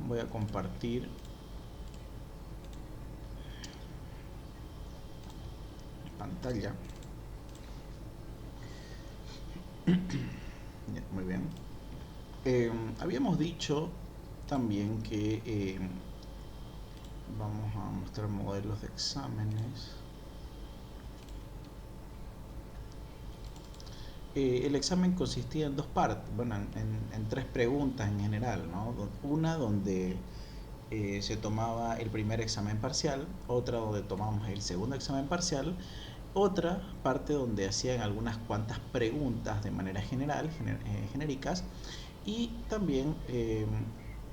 Voy a compartir pantalla. Muy bien. Habíamos dicho también que vamos a mostrar modelos de exámenes. El examen consistía en dos partes, bueno, en tres preguntas en general, ¿no? Una donde se tomaba el primer examen parcial, otra donde tomamos el segundo examen parcial, otra parte donde hacían algunas cuantas preguntas de manera general, genéricas, y también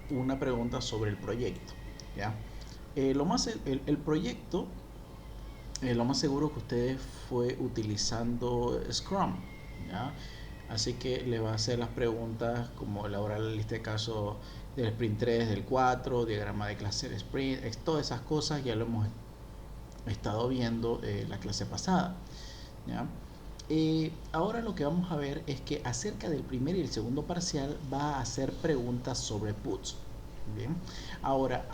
una pregunta sobre el proyecto, ¿ya? El proyecto, lo más seguro que ustedes fue utilizando Scrum, ¿ya? Así que le va a hacer las preguntas como elaborar la lista de casos del sprint 3, del 4, diagrama de clase de sprint, todas esas cosas ya lo hemos estado viendo la clase pasada, ¿ya? Ahora lo que vamos a ver es que acerca del primer y el segundo parcial va a hacer preguntas sobre puts. Bien, ahora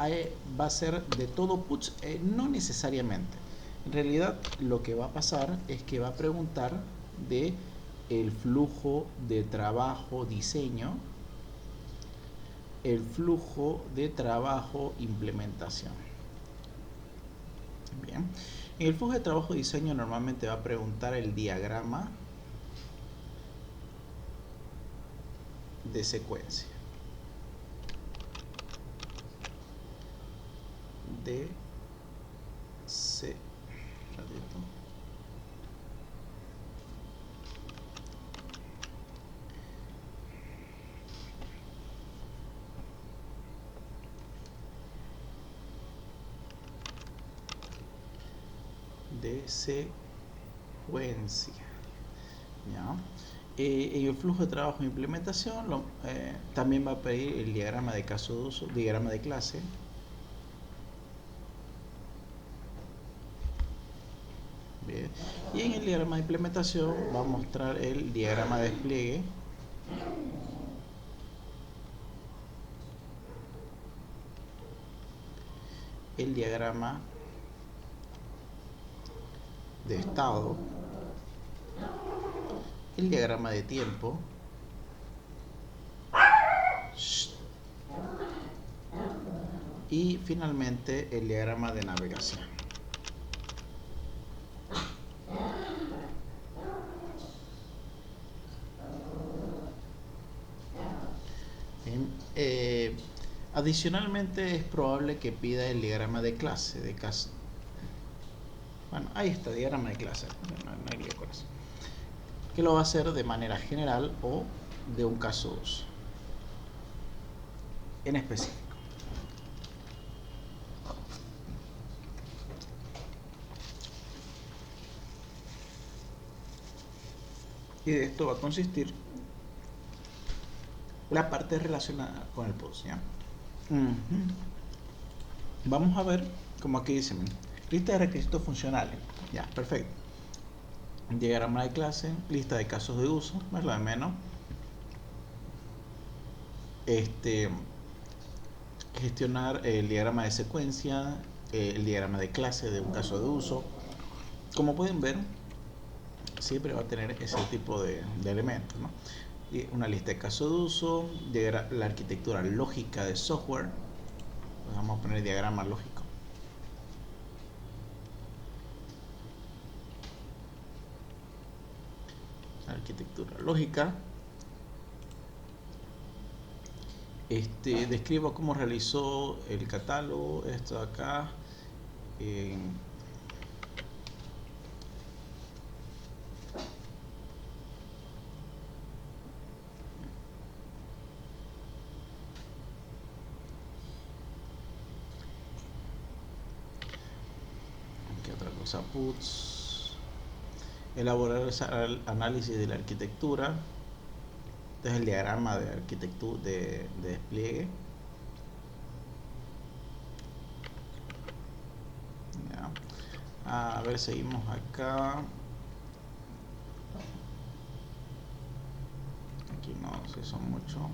va a ser de todo puts, no necesariamente. En realidad lo que va a pasar es que va a preguntar de el flujo de trabajo diseño, el flujo de trabajo implementación. Bien, en el flujo de trabajo diseño normalmente va a preguntar el diagrama de secuencia. De secuencia, ¿ya? En el flujo de trabajo de implementación también va a pedir el diagrama de caso de uso, diagrama de clase, bien. Y en el diagrama de implementación va a mostrar el diagrama de despliegue, el diagrama de estado, el diagrama de tiempo y finalmente el diagrama de navegación. Adicionalmente es probable que pida el diagrama de clase, de caso. Bueno, ahí está, diagrama de clase, no hay lío con eso. Que lo va a hacer de manera general o de un caso de uso en específico. Y de esto va a consistir la parte relacionada con el post, ¿ya? Vamos a ver, como aquí dice, lista de requisitos funcionales. Ya, perfecto. Diagrama de clase, lista de casos de uso, no es lo de menos. Gestionar el diagrama de secuencia, el diagrama de clase de un caso de uso. Como pueden ver, siempre va a tener ese tipo de elementos, ¿no? Una lista de casos de uso, la arquitectura lógica de software. Vamos a poner diagrama lógico. Arquitectura lógica. Describo cómo realizó el catálogo, esto de acá. ¿Qué otra cosa? Puts. Elaborar el análisis de la arquitectura. Este es el diagrama de arquitectura de despliegue. Ya. A ver, seguimos acá. Aquí no, si son mucho.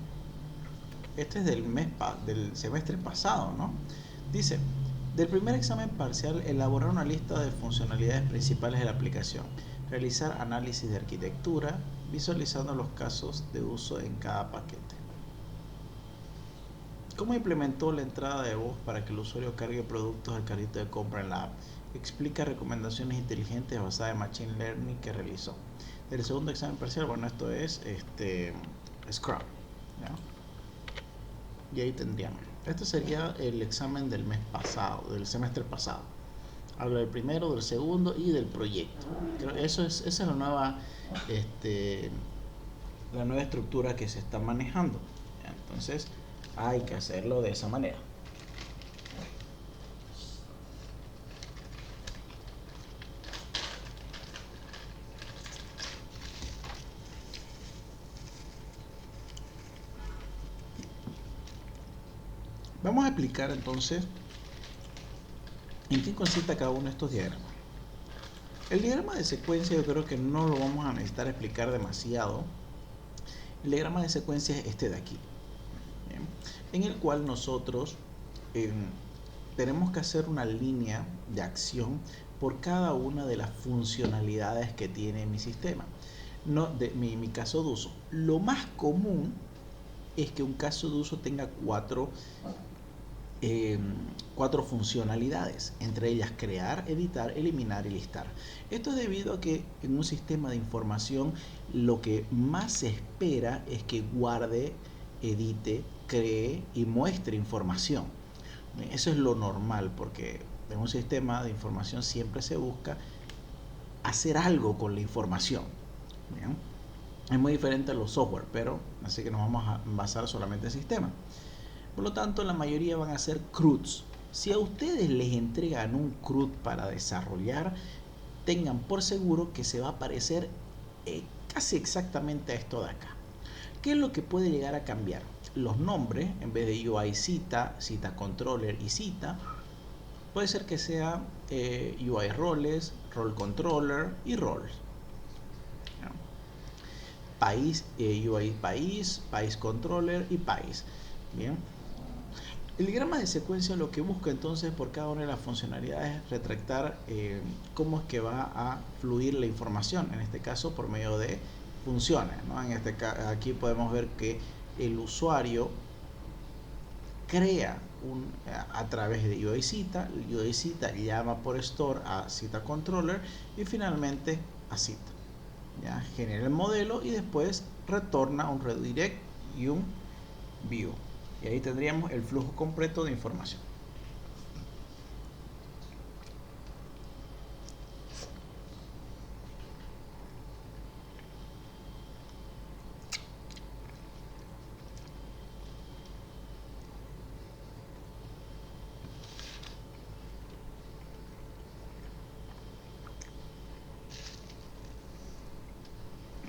este es del semestre pasado, ¿no? Dice, del primer examen parcial, elaborar una lista de funcionalidades principales de la aplicación, realizar análisis de arquitectura, visualizando los casos de uso en cada paquete. ¿Cómo implementó la entrada de voz para que el usuario cargue productos al carrito de compra en la app? Explica recomendaciones inteligentes basadas en Machine Learning que realizó. Del segundo examen parcial, bueno, esto es Scrum, ¿ya? Y ahí tendríamos. Este sería el examen del mes pasado, del semestre pasado. Habla del primero, del segundo y del proyecto. Esa es la nueva estructura que se está manejando. Entonces, hay que hacerlo de esa manera. Vamos a explicar entonces en qué consiste cada uno de estos diagramas. El diagrama de secuencia yo creo que no lo vamos a necesitar explicar demasiado. El diagrama de secuencia es este de aquí, ¿bien? En el cual nosotros tenemos que hacer una línea de acción por cada una de las funcionalidades que tiene mi sistema. Mi caso de uso. Lo más común es que un caso de uso tenga cuatro funcionalidades, entre ellas crear, editar, eliminar y listar. Esto es debido a que en un sistema de información lo que más se espera es que guarde, edite, cree y muestre información. Eso es lo normal, porque en un sistema de información siempre se busca hacer algo con la información. ¿Bien? Es muy diferente a los software, pero así que nos vamos a basar solamente en sistemas. Por lo tanto, la mayoría van a ser CRUDs. Si a ustedes les entregan un CRUD para desarrollar, tengan por seguro que se va a parecer casi exactamente a esto de acá. ¿Qué es lo que puede llegar a cambiar? Los nombres, en vez de UI cita, cita controller y cita, puede ser que sea UI roles, role controller y roles. País, UI país, país controller y país. Bien. El diagrama de secuencia lo que busca entonces por cada una de las funcionalidades es retractar cómo es que va a fluir la información, en este caso por medio de funciones, ¿no? Aquí podemos ver que el usuario crea a través de UICita, el UICita llama por store a cita controller y finalmente a cita. ¿Ya? Genera el modelo y después retorna un redirect y un view. Y ahí tendríamos el flujo completo de información.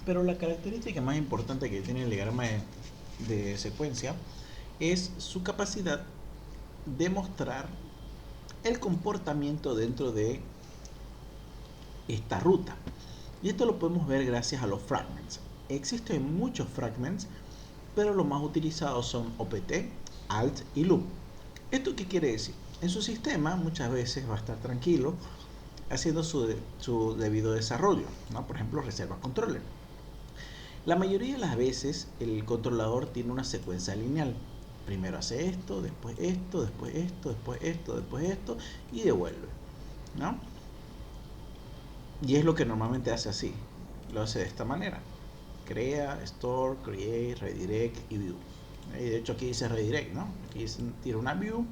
Pero la característica más importante que tiene el diagrama de secuencia es su capacidad de mostrar el comportamiento dentro de esta ruta. Y esto lo podemos ver gracias a los fragments. Existen muchos fragments, pero los más utilizados son OPT, Alt y Loop. ¿Esto qué quiere decir? En su sistema muchas veces va a estar tranquilo haciendo su debido desarrollo, ¿no? Por ejemplo, reserva controller. La mayoría de las veces el controlador tiene una secuencia lineal. Primero hace esto, después esto, después esto, después esto, después esto y devuelve, ¿no? Y es lo que normalmente hace así. Lo hace de esta manera. Crea, store, create, redirect y view. Y de hecho aquí dice redirect, ¿no? Aquí tira una view,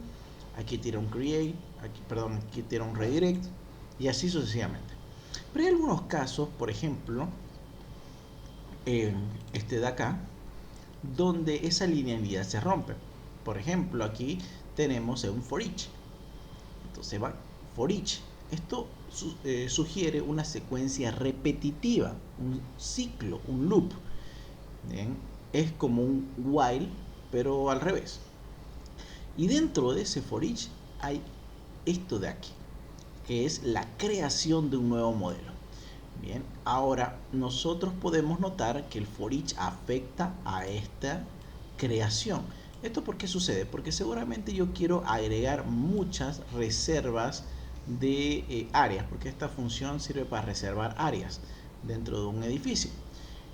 aquí tira un create, aquí tira un redirect y así sucesivamente. Pero hay algunos casos, por ejemplo, este de acá, donde esa linealidad se rompe. Por ejemplo, aquí tenemos un for each. Entonces va for each. Esto sugiere una secuencia repetitiva, un ciclo, un loop. ¿Bien? Es como un while, pero al revés. Y dentro de ese for each hay esto de aquí, que es la creación de un nuevo modelo. Bien, ahora nosotros podemos notar que el for each afecta a esta creación. ¿Esto por qué sucede? Porque seguramente yo quiero agregar muchas reservas de áreas, porque esta función sirve para reservar áreas dentro de un edificio.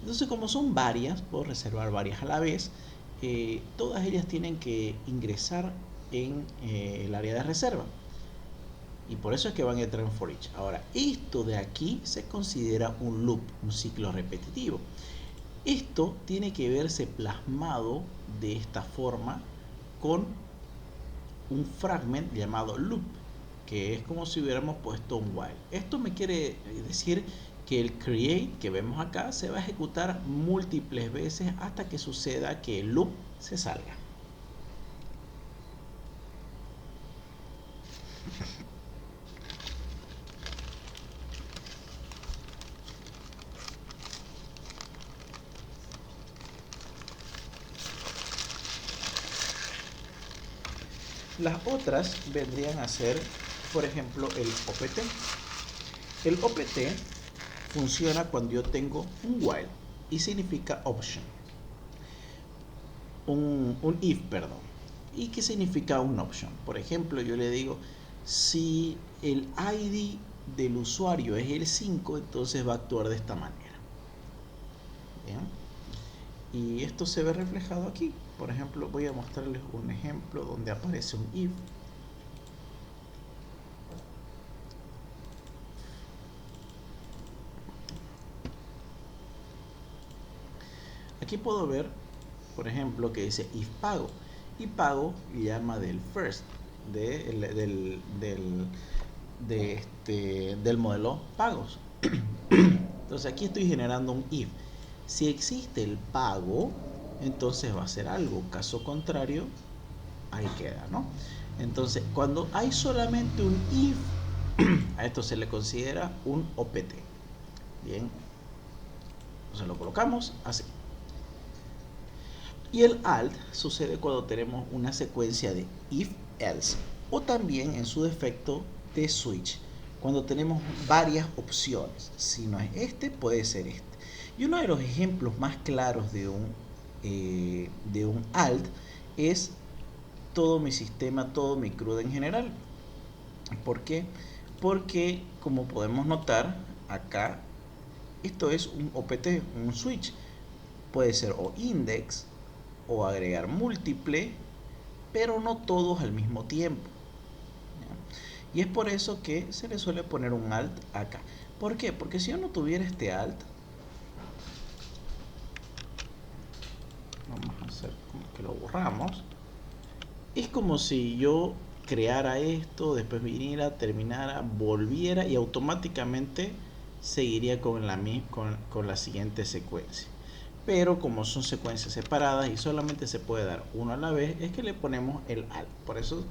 Entonces, como son varias, puedo reservar varias a la vez. Todas ellas tienen que ingresar en el área de reserva. Y por eso es que van a entrar en for each. Ahora, esto de aquí se considera un loop, un ciclo repetitivo. Esto tiene que verse plasmado de esta forma con un fragment llamado loop, que es como si hubiéramos puesto un while. Esto me quiere decir que el create que vemos acá se va a ejecutar múltiples veces hasta que suceda que el loop se salga. Las otras vendrían a ser, por ejemplo, el OPT. El OPT funciona cuando yo tengo un while y significa option. Un if, perdón. ¿Y qué significa un option? Por ejemplo, yo le digo, si el ID del usuario es el 5, entonces va a actuar de esta manera. ¿Bien? Y esto se ve reflejado aquí. Por ejemplo, voy a mostrarles un ejemplo donde aparece un if. Aquí puedo ver, por ejemplo, que dice if pago. Y pago llama del first, del modelo pagos. Entonces aquí estoy generando un if. Si existe el pago, entonces va a ser algo. Caso contrario, ahí queda, ¿no? Entonces, cuando hay solamente un if, a esto se le considera un OPT. Bien. Entonces lo colocamos así. Y el alt sucede cuando tenemos una secuencia de if, else, o también en su defecto de switch, cuando tenemos varias opciones. Si no es este, puede ser este. Y uno de los ejemplos más claros de un alt es todo mi sistema, todo mi CRUD en general. ¿Por qué? Porque, como podemos notar acá, esto es un OPT, un switch. Puede ser o index o agregar múltiple, pero no todos al mismo tiempo. ¿Ya? Y es por eso que se le suele poner un alt acá. ¿Por qué? Porque si yo no tuviera este alt, vamos a hacer como que lo borramos, es como si yo creara esto, después viniera, terminara, volviera y automáticamente seguiría con la siguiente secuencia. Pero como son secuencias separadas y solamente se puede dar uno a la vez, es que le ponemos el alt. Por eso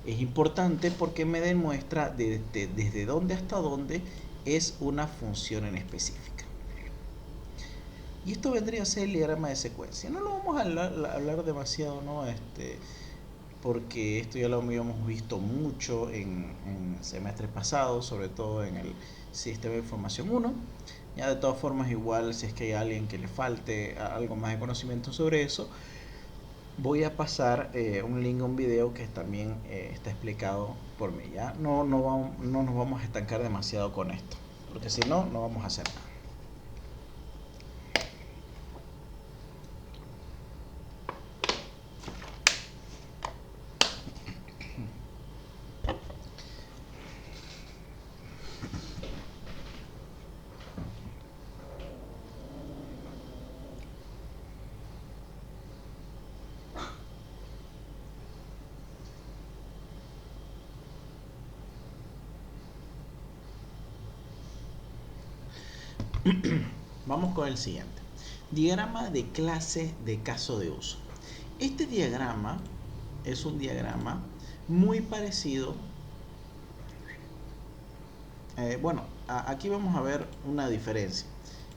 es importante, porque me demuestra desde dónde hasta dónde es una función en específica. Y esto vendría a ser el diagrama de secuencia. No lo vamos a hablar demasiado, ¿no? Porque esto ya lo habíamos visto mucho en semestres pasados, sobre todo en el sistema de información 1. Ya de todas formas, igual si es que hay alguien que le falte algo más de conocimiento sobre eso, voy a pasar un link a un video que también está explicado por mí. Ya no nos vamos a estancar demasiado con esto, porque si no, no vamos a hacer nada. Vamos con el siguiente. Diagrama de clase de caso de uso. Este diagrama es un diagrama muy parecido. Bueno, aquí vamos a ver una diferencia.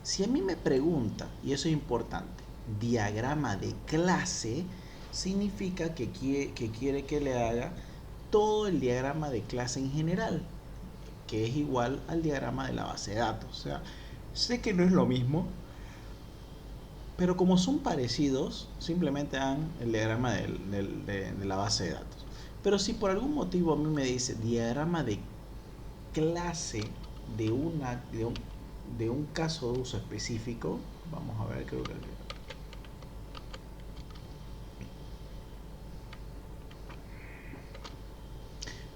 Si a mí me pregunta, y eso es importante, diagrama de clase, significa que quiere que le haga todo el diagrama de clase en general, que es igual al diagrama de la base de datos. O sea, sé que no es lo mismo, Pero como son parecidos, simplemente dan el diagrama de la base de datos. Pero si por algún motivo a mí me dice diagrama de clase de un caso de uso específico, vamos a ver, creo que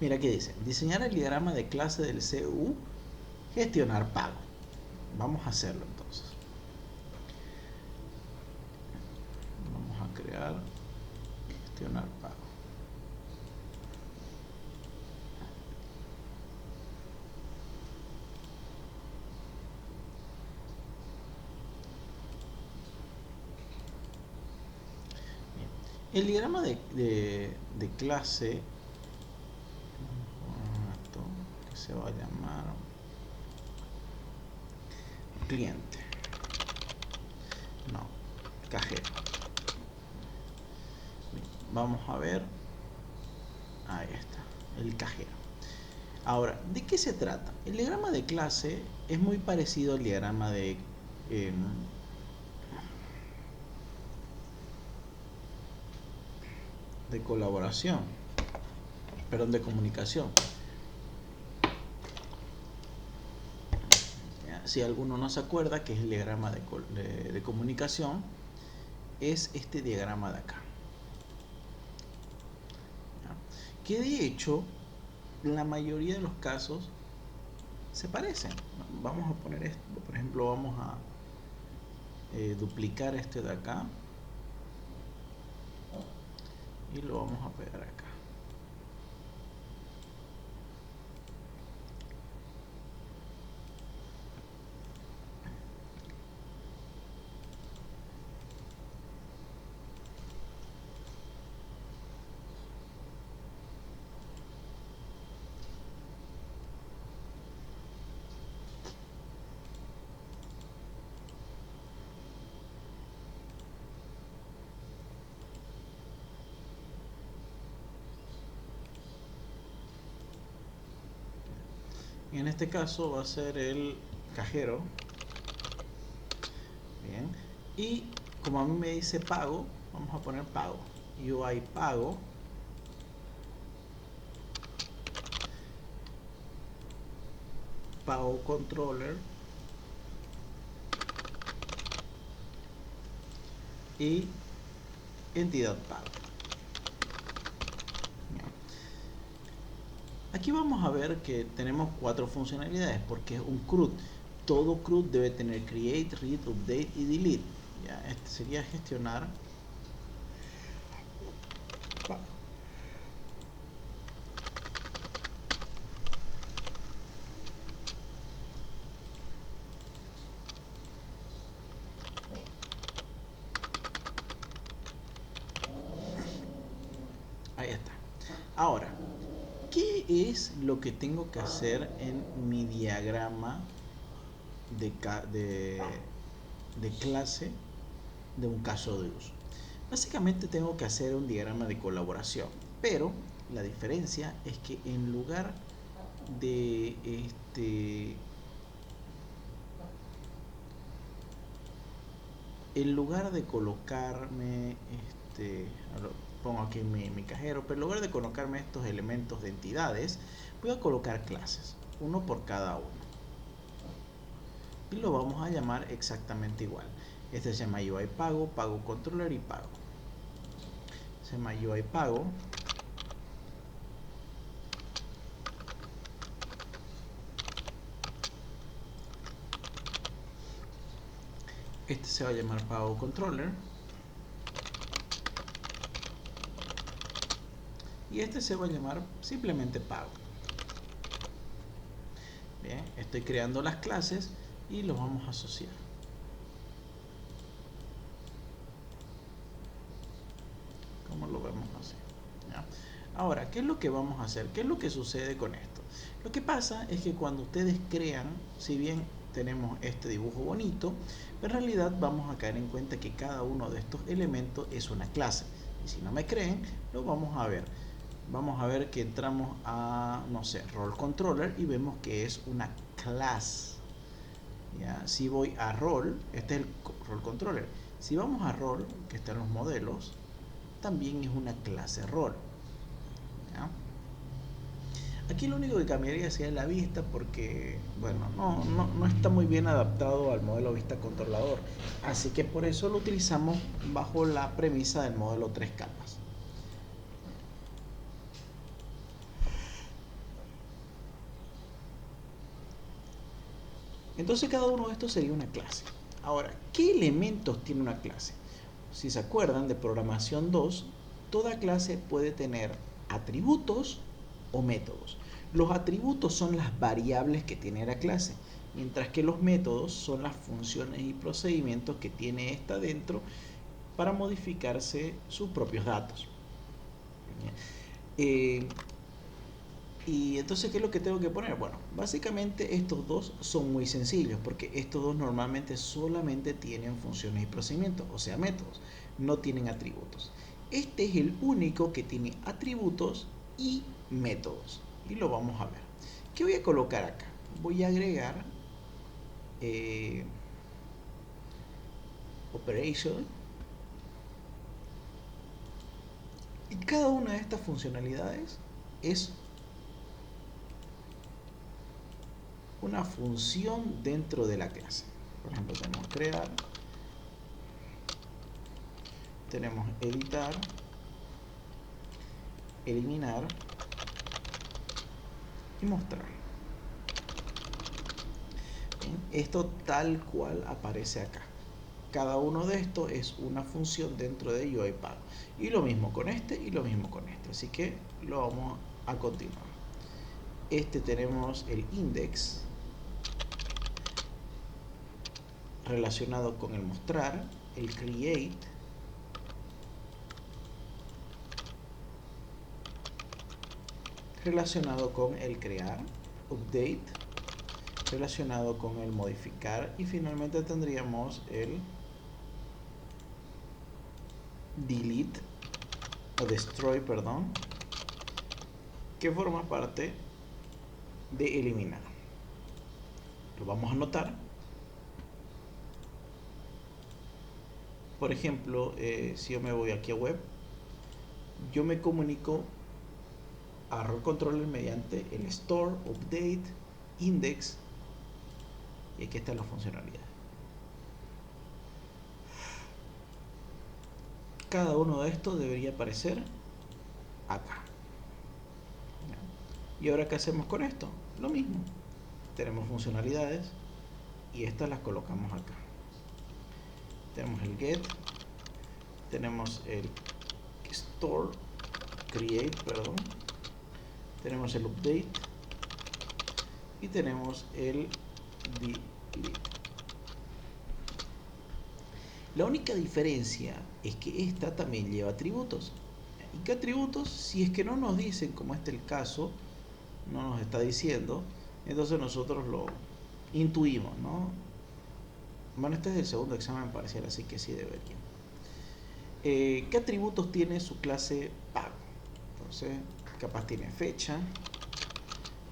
mira qué dice, diseñar el diagrama de clase del CU, gestionar pago. Vamos a hacerlo entonces. Vamos a crear, gestionar pago. Bien. El diagrama de clase, esto que se va a llamar cliente, no, cajero. Bien, vamos a ver, ahí está, el cajero. Ahora, ¿de qué se trata? El diagrama de clase es muy parecido al diagrama de colaboración, perdón, de comunicación. Si alguno no se acuerda que es el diagrama de comunicación, es este diagrama de acá. Que de hecho, en la mayoría de los casos se parecen. Vamos a poner esto, por ejemplo, vamos a duplicar este de acá y lo vamos a pegar acá. Y en este caso va a ser el cajero. Bien. Y como a mí me dice pago, vamos a poner pago. UI pago. Pago controller. Y entidad pago. Aquí vamos a ver que tenemos 4 funcionalidades porque es un CRUD. Todo CRUD debe tener create, read, update y delete. ¿Ya? Este sería gestionar. Ahí está. Ahora, ¿qué es lo que tengo que hacer en mi diagrama de clase de un caso de uso? Básicamente tengo que hacer un diagrama de colaboración, pero la diferencia es que en lugar de colocarme pongo aquí mi cajero, pero en lugar de colocarme estos elementos de entidades, voy a colocar clases, uno por cada uno. Y lo vamos a llamar exactamente igual. Este se llama UI pago, pago controller y pago. Se llama UI pago. Este se va a llamar pago controller. Y este se va a llamar simplemente pago. Bien, estoy creando las clases y los vamos a asociar. Como lo vemos así. ¿Ya? Ahora, ¿qué es lo que vamos a hacer? ¿Qué es lo que sucede con esto? Lo que pasa es que cuando ustedes crean, si bien tenemos este dibujo bonito, en realidad vamos a caer en cuenta que cada uno de estos elementos es una clase. Y si no me creen, lo vamos a ver. Vamos a ver que entramos a, no sé, role controller y vemos que es una clase. ¿Ya? Si voy a role, este es el role controller. Si vamos a rol, que está en los modelos, también es una clase rol. ¿Ya? Aquí lo único que cambiaría sería la vista porque, bueno, no está muy bien adaptado al modelo vista controlador. Así que por eso lo utilizamos bajo la premisa del modelo 3 capas. Entonces cada uno de estos sería una clase. Ahora, ¿qué elementos tiene una clase? Si se acuerdan de programación 2, toda clase puede tener atributos o métodos. Los atributos son las variables que tiene la clase, mientras que los métodos son las funciones y procedimientos que tiene esta dentro para modificarse sus propios datos. Y entonces, ¿qué es lo que tengo que poner? Bueno, básicamente estos dos son muy sencillos porque estos dos normalmente solamente tienen funciones y procedimientos, o sea, métodos, no tienen atributos. Este es el único que tiene atributos y métodos y lo vamos a ver. ¿Qué voy a colocar acá? Voy a agregar operation y cada una de estas funcionalidades es una función dentro de la clase. Por ejemplo, tenemos crear, tenemos editar, eliminar y mostrar. Bien, esto tal cual aparece acá. Cada uno de estos es una función dentro de UiPath. Y lo mismo con este y lo mismo con este. Así que lo vamos a continuar. Este tenemos el index relacionado con el mostrar, el create, relacionado con el crear, update, relacionado con el modificar y finalmente tendríamos el delete o destroy, perdón, que forma parte de eliminar. Lo vamos a anotar. Por ejemplo, si yo me voy aquí a web, yo me comunico a role controller mediante el store, update, index y aquí están las funcionalidades. Cada uno de estos debería aparecer acá. ¿Y ahora qué hacemos con esto? Lo mismo. Tenemos funcionalidades y estas las colocamos acá. Tenemos el get, tenemos el store, create, perdón, tenemos el update y tenemos el delete. La única diferencia es que esta también lleva atributos. ¿Y qué atributos? Si es que no nos dicen, como este es el caso, no nos está diciendo, entonces nosotros lo intuimos, ¿no? Bueno, este es el segundo examen parcial, así que sí debería. ¿Qué atributos tiene su clase pago? Entonces, capaz tiene fecha,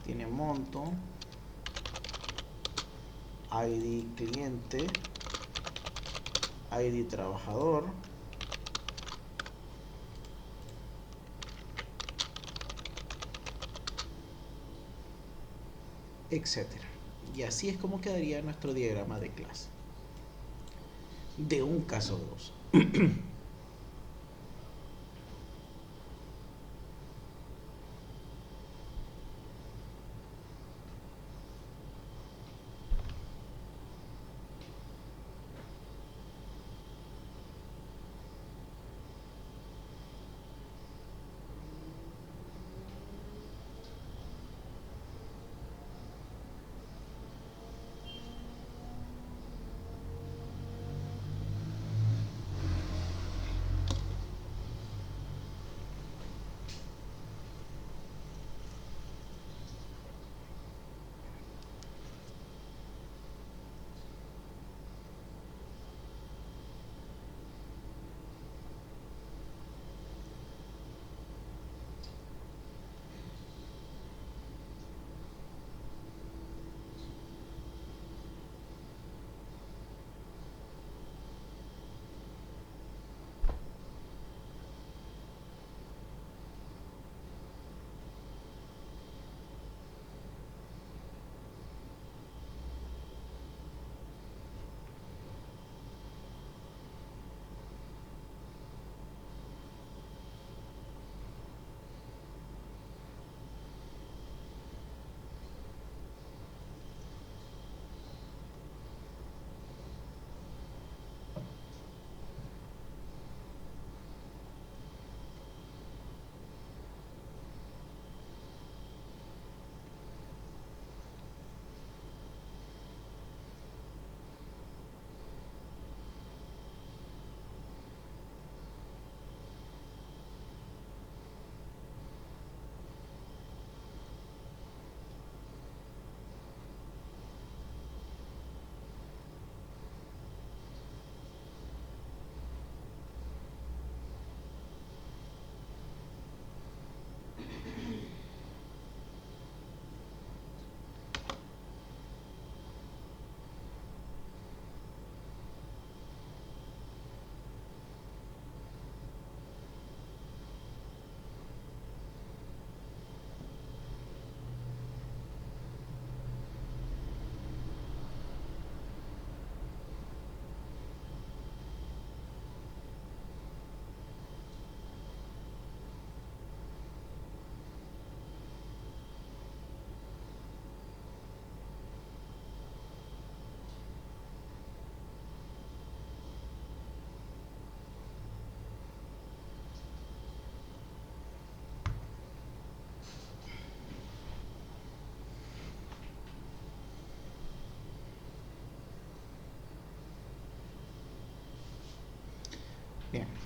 tiene monto, ID cliente, ID trabajador, etcétera. Y así es como quedaría nuestro diagrama de clase de un caso de uso.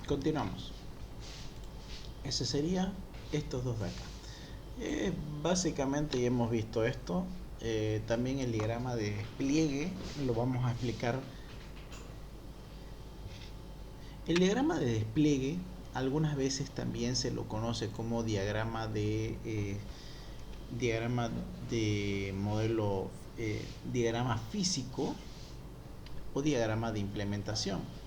Continuamos. Ese sería estos dos de acá. Básicamente ya hemos visto esto. También el diagrama de despliegue lo vamos a explicar. El diagrama de despliegue algunas veces también se lo conoce como diagrama de modelo, diagrama físico o diagrama de implementación.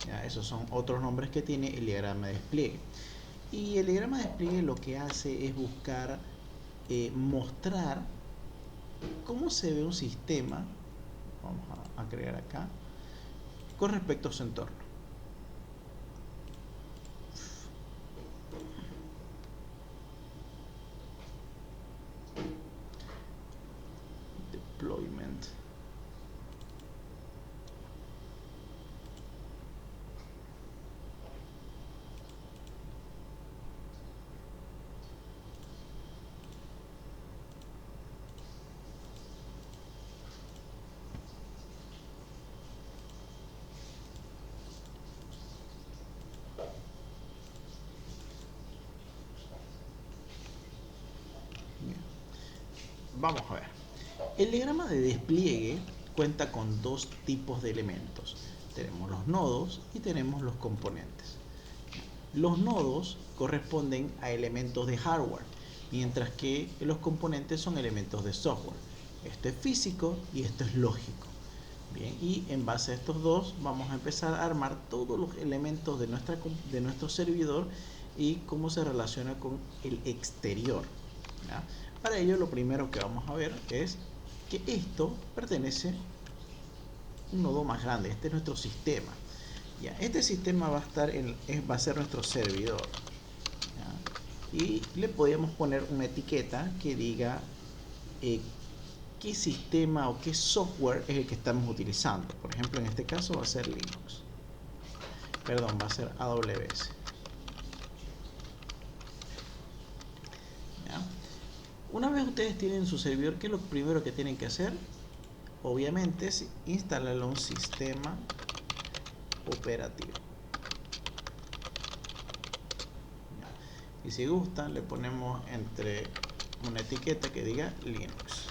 Ya, esos son otros nombres que tiene el diagrama de despliegue. Y el diagrama de despliegue lo que hace es buscar mostrar cómo se ve un sistema, vamos a crear acá, con respecto a su entorno. Deployment. Vamos a ver. El diagrama de despliegue cuenta con dos tipos de elementos. Tenemos los nodos y tenemos los componentes. Los nodos corresponden a elementos de hardware, mientras que los componentes son elementos de software. Esto es físico y esto es lógico. Bien, y en base a estos dos vamos a empezar a armar todos los elementos de nuestro servidor y cómo se relaciona con el exterior, ¿ya? Para ello lo primero que vamos a ver es que esto pertenece a un nodo más grande. Este es nuestro sistema. Ya, este sistema va a ser nuestro servidor, ¿ya? Y le podemos poner una etiqueta que diga qué sistema o qué software es el que estamos utilizando. Por ejemplo, en este caso va a ser Linux. Perdón, va a ser AWS. ¿Ya? Una vez ustedes tienen su servidor, ¿qué es lo primero que tienen que hacer? Obviamente es instalarle un sistema operativo. Y si gustan, le ponemos entre una etiqueta que diga Linux,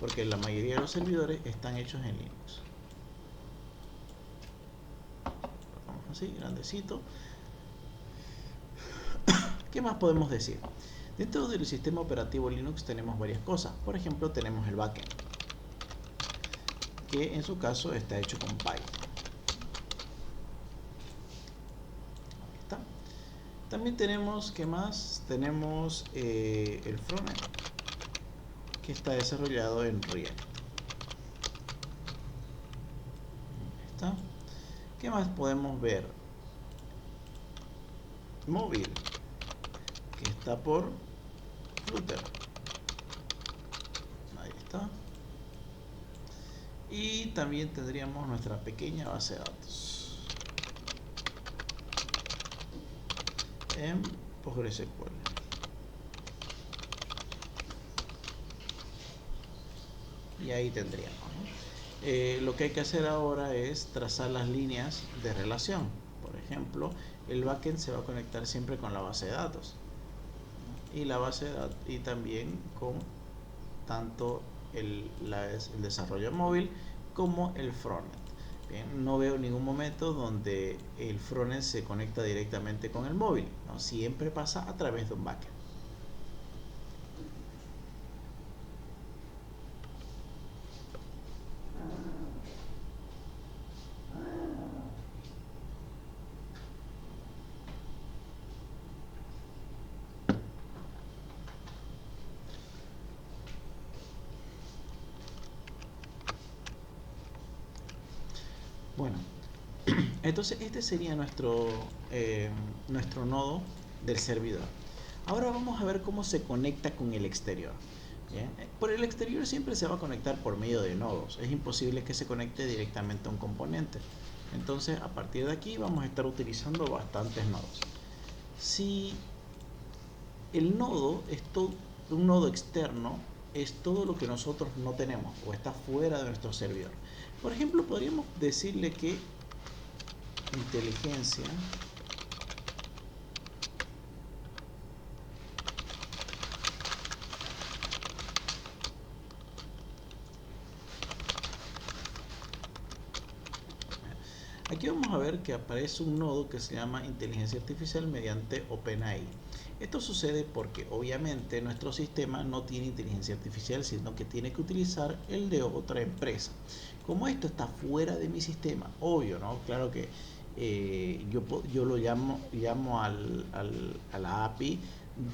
porque la mayoría de los servidores están hechos en Linux. Vamos así, grandecito. ¿Qué más podemos decir? Dentro del sistema operativo Linux tenemos varias cosas. Por ejemplo, tenemos el backend, que en su caso está hecho con Python. Ahí está. También tenemos, ¿qué más? Tenemos el frontend, que está desarrollado en React. Ahí está. ¿Qué más podemos ver? Móvil, que está por Flutter. Ahí está. Y también tendríamos nuestra pequeña base de datos en PostgreSQL. Y ahí tendríamos, ¿no? Lo que hay que hacer ahora es trazar las líneas de relación. Por ejemplo, el backend se va a conectar siempre con la base de datos, y la base de datos, y también con tanto el desarrollo móvil como el frontend. Bien, no veo ningún momento donde el frontend se conecta directamente con el móvil, ¿no? Siempre pasa a través de un backend. Bueno, entonces este sería nuestro nodo del servidor. Ahora vamos a ver cómo se conecta con el exterior. Bien. Por el exterior siempre se va a conectar por medio de nodos. Es imposible que se conecte directamente a un componente. Entonces, a partir de aquí vamos a estar utilizando bastantes nodos. Si el nodo es un nodo externo, es todo lo que nosotros no tenemos o está fuera de nuestro servidor. Por ejemplo, podríamos decirle que inteligencia Aquí vamos a ver que aparece un nodo que se llama inteligencia artificial mediante OpenAI. Esto sucede porque obviamente nuestro sistema no tiene inteligencia artificial, sino que tiene que utilizar el de otra empresa. Como esto está fuera de mi sistema, obvio, ¿no? Claro que yo lo llamo a la API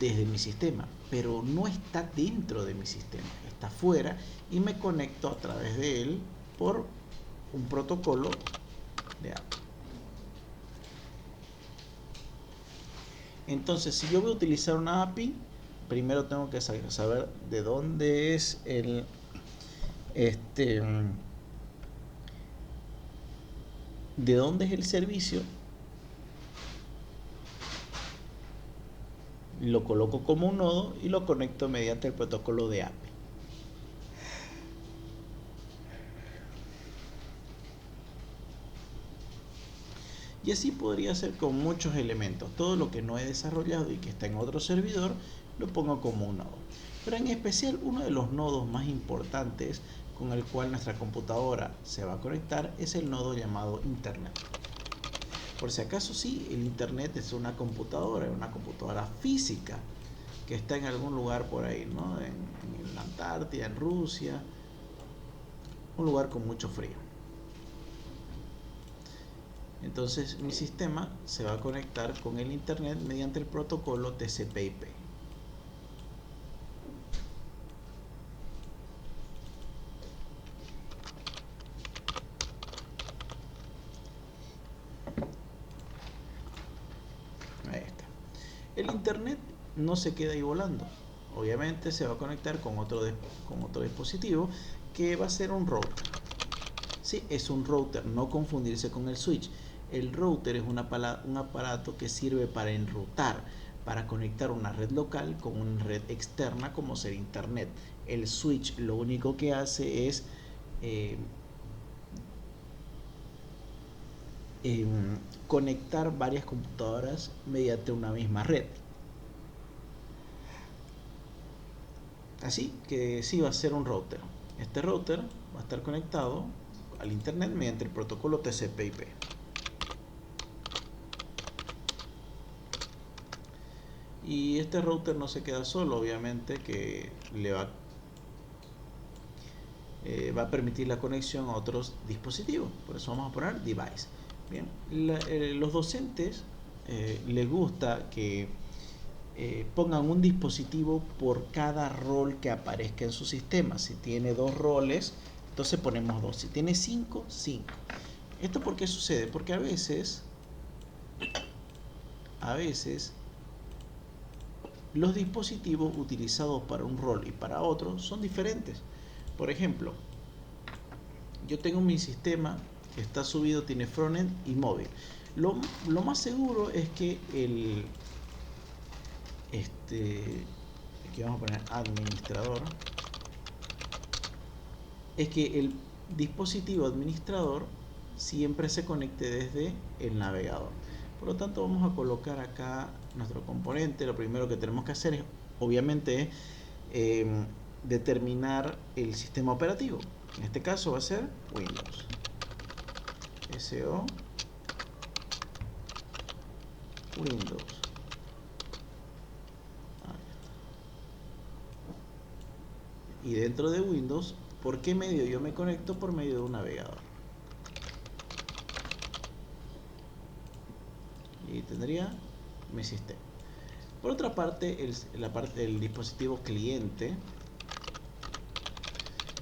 desde mi sistema, pero no está dentro de mi sistema, está fuera y me conecto a través de él por un protocolo de API. Entonces, si yo voy a utilizar una API, primero tengo que saber de dónde es de dónde es el servicio. Lo coloco como un nodo y lo conecto mediante el protocolo de API. Y así podría ser con muchos elementos. Todo lo que no he desarrollado y que está en otro servidor, lo pongo como un nodo. Pero en especial uno de los nodos más importantes con el cual nuestra computadora se va a conectar es el nodo llamado Internet. Por si acaso sí, el Internet es una computadora física que está en algún lugar por ahí, ¿no? En la Antártida, en Rusia, un lugar con mucho frío. Entonces mi sistema se va a conectar con el Internet mediante el protocolo TCP/IP. Ahí está. El Internet no se queda ahí volando. Obviamente se va a conectar con otro dispositivo que va a ser un router. Sí, es un router, no confundirse con el switch. El router es un aparato que sirve para enrutar, para conectar una red local con una red externa como ser Internet. El switch lo único que hace es conectar varias computadoras mediante una misma red. Así que sí va a ser un router. Este router va a estar conectado al Internet mediante el protocolo TCP/IP. Y este router no se queda solo, obviamente que le va a permitir la conexión a otros dispositivos. Por eso vamos a poner device. Bien, los docentes les gusta que pongan un dispositivo por cada rol que aparezca en su sistema. Si tiene 2 roles, entonces ponemos 2. Si tiene 5, 5. ¿Esto por qué sucede? Porque a veces los dispositivos utilizados para un rol y para otro son diferentes. Por ejemplo, yo tengo mi sistema que está subido, tiene frontend y móvil. Lo más seguro es que aquí vamos a poner administrador, es que el dispositivo administrador siempre se conecte desde el navegador. Por lo tanto, vamos a colocar acá nuestro componente. Lo primero que tenemos que hacer es, obviamente, determinar el sistema operativo. En este caso va a ser Windows. SO Windows. Y dentro de Windows, ¿por qué medio yo me conecto? Por medio de un navegador. Y tendría mi sistema. Por otra parte, la parte del dispositivo cliente,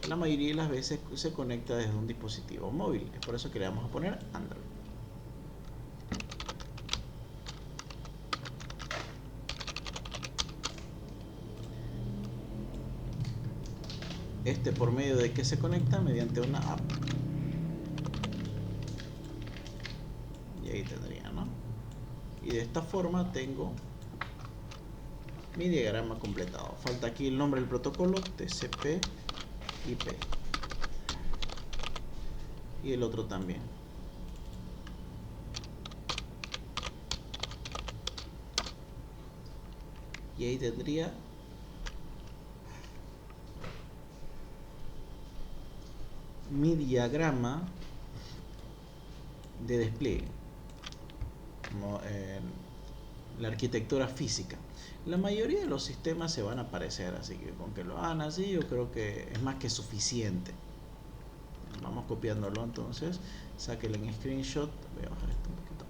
la mayoría de las veces se conecta desde un dispositivo móvil. Es por eso que le vamos a poner Android. ¿Por medio de qué se conecta? Mediante una app. Y ahí tendría, ¿no? Y de esta forma tengo mi diagrama completado. Falta aquí el nombre del protocolo, TCP/IP. Y el otro también. Y ahí tendría mi diagrama de despliegue, como la arquitectura física. La mayoría de los sistemas se van a parecer, así que con que lo hagan así yo creo que es más que suficiente. Vamos copiándolo entonces, sáquenle en screenshot, voy a bajar esto un poquito.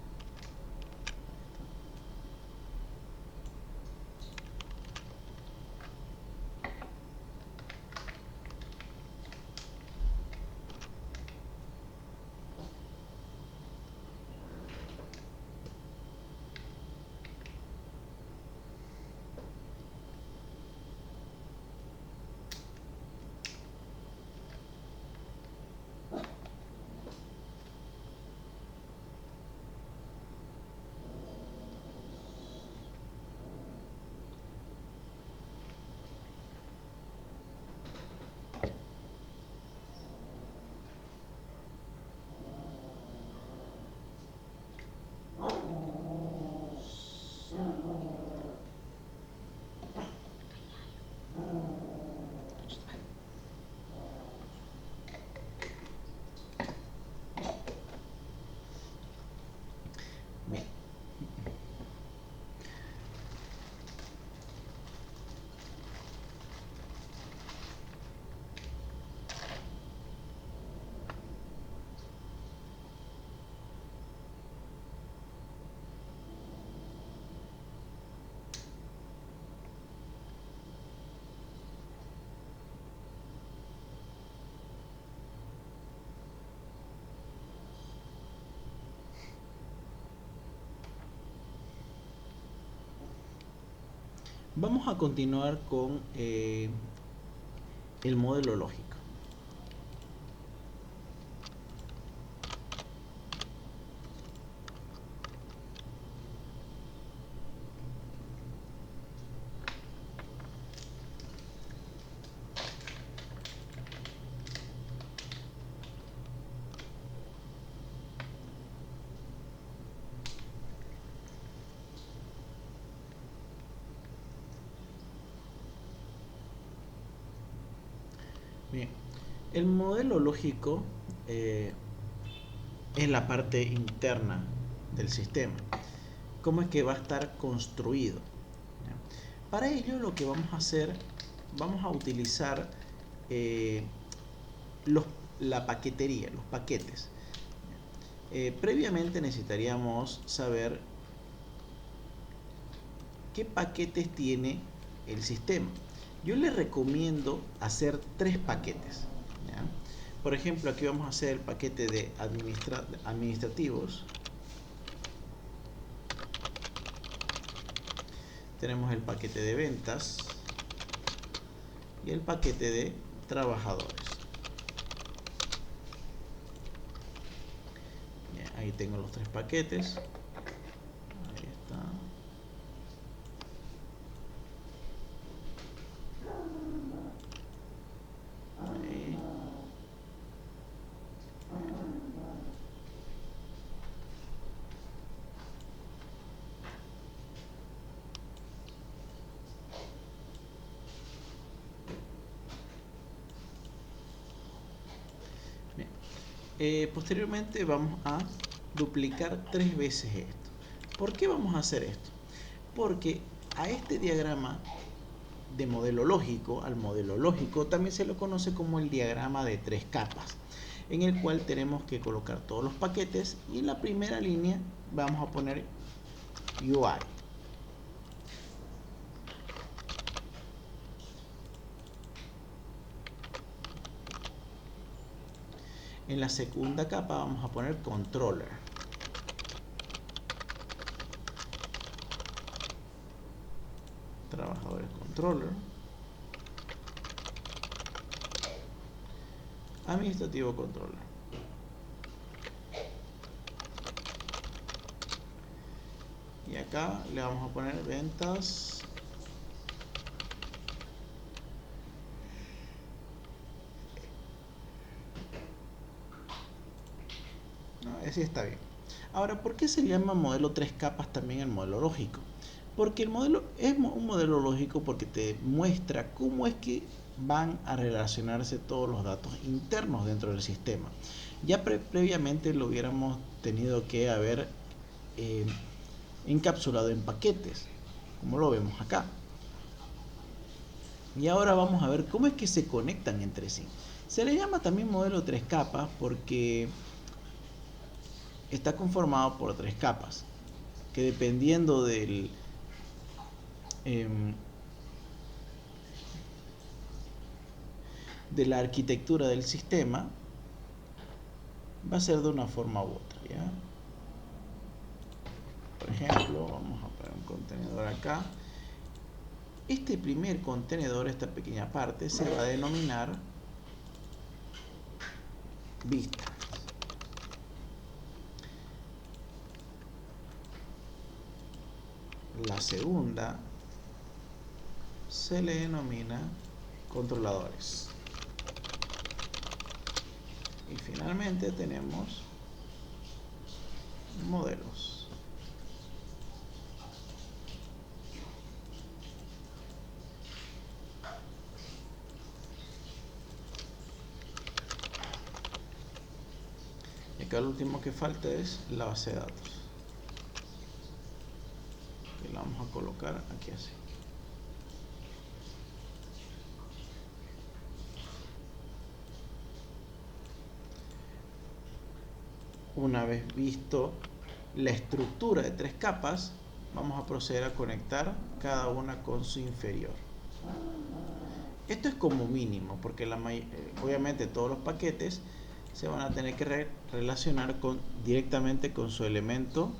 Bien. Vamos a continuar con el modelo lógico. Bien, el modelo lógico es la parte interna del sistema. ¿Cómo es que va a estar construido? ¿Ya? Para ello lo que vamos a hacer, vamos a utilizar eh, los, la paquetería, los paquetes. Previamente necesitaríamos saber qué paquetes tiene el sistema. Yo les recomiendo hacer 3 paquetes, ¿ya? Por ejemplo, aquí vamos a hacer el paquete de administrativos. Tenemos el paquete de ventas y el paquete de trabajadores. Bien, ahí tengo los 3 paquetes. Ahí está. Ahí. Bien. Posteriormente vamos a duplicar 3 veces esto. ¿Por qué vamos a hacer esto? Porque a este diagrama de modelo lógico, al modelo lógico también se lo conoce como el diagrama de 3 capas, en el cual tenemos que colocar todos los paquetes y en la primera línea vamos a poner UI. En la segunda capa vamos a poner controller. Trabajadores controller. Administrativo controller. Y acá le vamos a poner ventas. No, ese está bien. Ahora, ¿por qué se llama modelo 3 capas también el modelo lógico? Porque el modelo es un modelo lógico porque te muestra cómo es que van a relacionarse todos los datos internos dentro del sistema. Ya previamente lo hubiéramos tenido que haber eh, encapsulado en paquetes, como lo vemos acá. Y ahora vamos a ver cómo es que se conectan entre sí. Se le llama también modelo tres capas porque está conformado por tres capas, que dependiendo em, de la arquitectura del sistema, va a ser de una forma u otra, ¿ya? Por ejemplo, vamos a poner un contenedor acá. Este primer contenedor, esta pequeña parte, se va a denominar vista. La segunda se le denomina controladores. Y finalmente tenemos modelos. Y acá lo último que falta es la base de datos. Y la vamos a colocar aquí así. Una vez visto la estructura de tres capas, vamos a proceder a conectar cada una con su inferior. Esto es como mínimo, porque obviamente todos los paquetes se van a tener que relacionar directamente con su elemento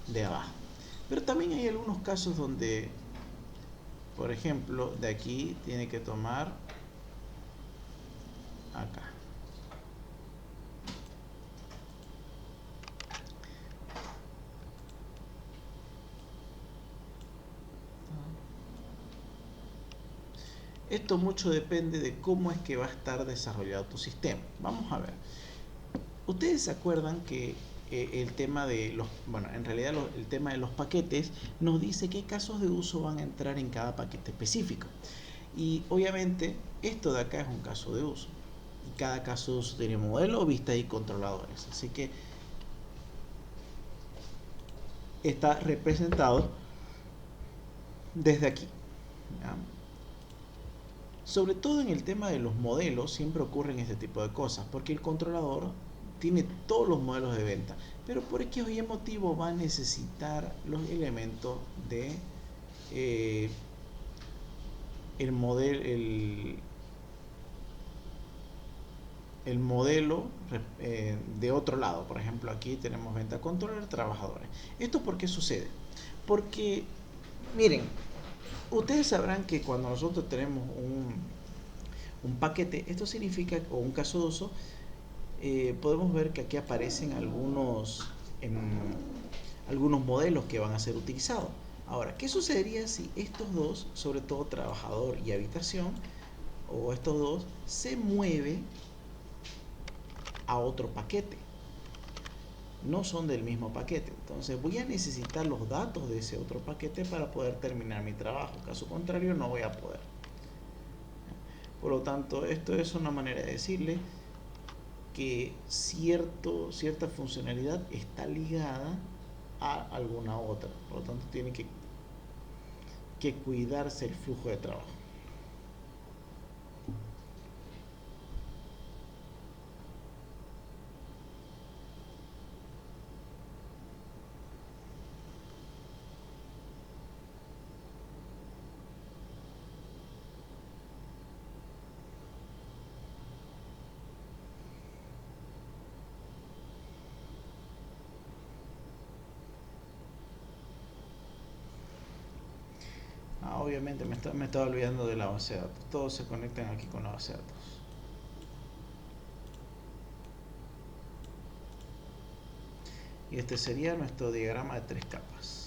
de abajo. Pero también hay algunos casos donde, por ejemplo, de aquí tiene que tomar acá. Esto mucho depende de cómo es que va a estar desarrollado tu sistema. Vamos a ver. Ustedes se acuerdan que el tema de en realidad el tema de los paquetes nos dice qué casos de uso van a entrar en cada paquete específico. Y obviamente esto de acá es un caso de uso. Y cada caso de uso tiene modelo, vista y controladores. Así que está representado desde aquí, ¿ya? Sobre todo en el tema de los modelos siempre ocurren este tipo de cosas, porque el controlador tiene todos los modelos de venta, pero por X motivo va a necesitar los elementos de el modelo, el modelo de otro lado. Por ejemplo, aquí tenemos venta controller, trabajadores. ¿Esto por qué sucede? Porque, miren, ustedes sabrán que cuando nosotros tenemos un paquete, esto significa, o un caso de uso, podemos ver que aquí aparecen algunos modelos que van a ser utilizados. Ahora, ¿qué sucedería si estos dos, sobre todo trabajador y habitación, o estos dos, se mueven a otro paquete? No son del mismo paquete. Entonces voy a necesitar los datos de ese otro paquete para poder terminar mi trabajo. Caso contrario, no voy a poder. Por lo tanto, esto es una manera de decirle que cierta funcionalidad está ligada a alguna otra. Por lo tanto, tiene que cuidarse el flujo de trabajo. Obviamente me estaba olvidando de la base de datos. Todos se conectan aquí con la base de datos. Y este sería nuestro diagrama de tres capas.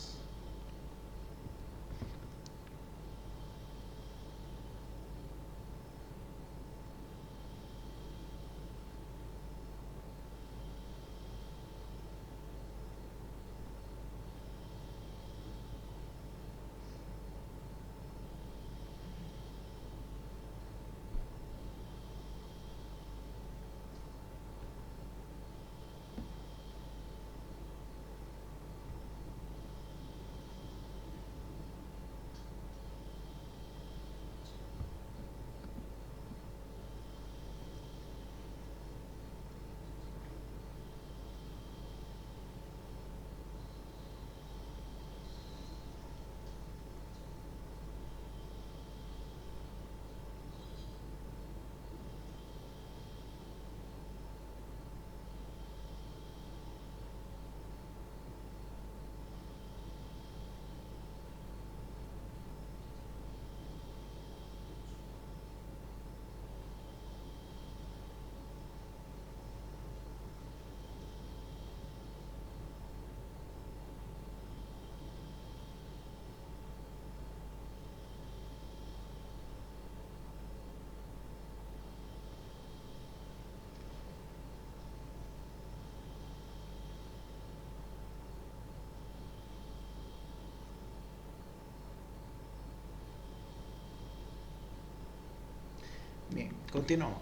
Continuamos.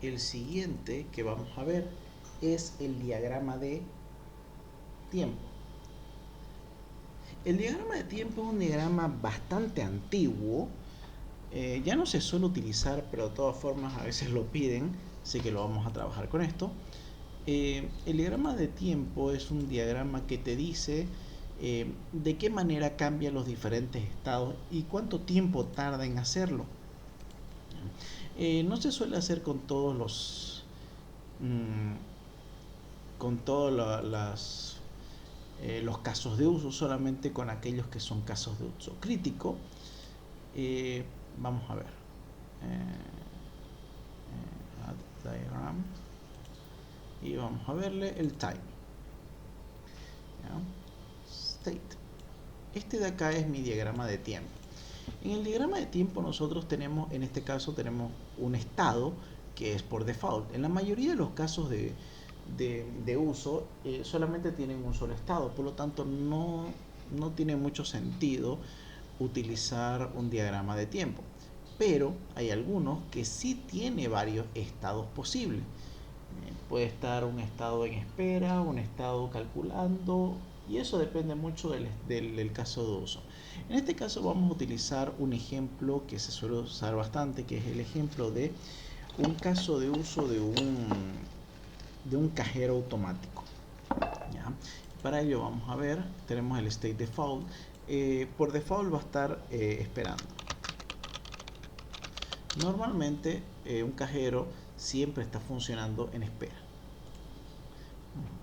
El siguiente que vamos a ver es el diagrama de tiempo. El diagrama de tiempo es un diagrama bastante antiguo. Ya no se suele utilizar, pero de todas formas a veces lo piden, así que lo vamos a trabajar con esto. El diagrama de tiempo es un diagrama que te dice de qué manera cambian los diferentes estados y cuánto tiempo tarda en hacerlo. No se suele hacer con todos los casos de uso, solamente con aquellos que son casos de uso crítico. Vamos a ver. Add diagram. Y vamos a verle el time. ¿Ya? State. Este de acá es mi diagrama de tiempo. En el diagrama de tiempo nosotros tenemos, en este caso tenemos un estado que es por default. En la mayoría de los casos de uso solamente tienen un solo estado, por lo tanto no tiene mucho sentido utilizar un diagrama de tiempo. Pero hay algunos que sí tiene varios estados posibles. Puede estar un estado en espera, un estado calculando, y eso depende mucho del caso de uso. En este caso vamos a utilizar un ejemplo que se suele usar bastante, que es el ejemplo de un caso de uso de un cajero automático. ¿Ya? Para ello vamos a ver, tenemos el state default. Por default va a estar esperando. Normalmente un cajero siempre está funcionando en espera.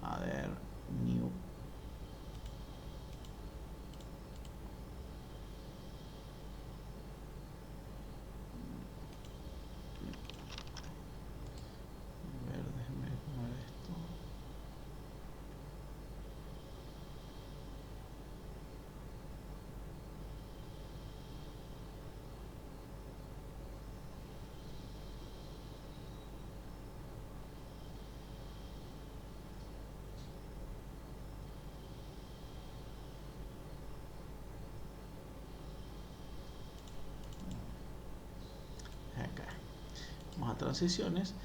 A ver, new. A ver, déjenme poner esto. Acá. Vamos a transiciones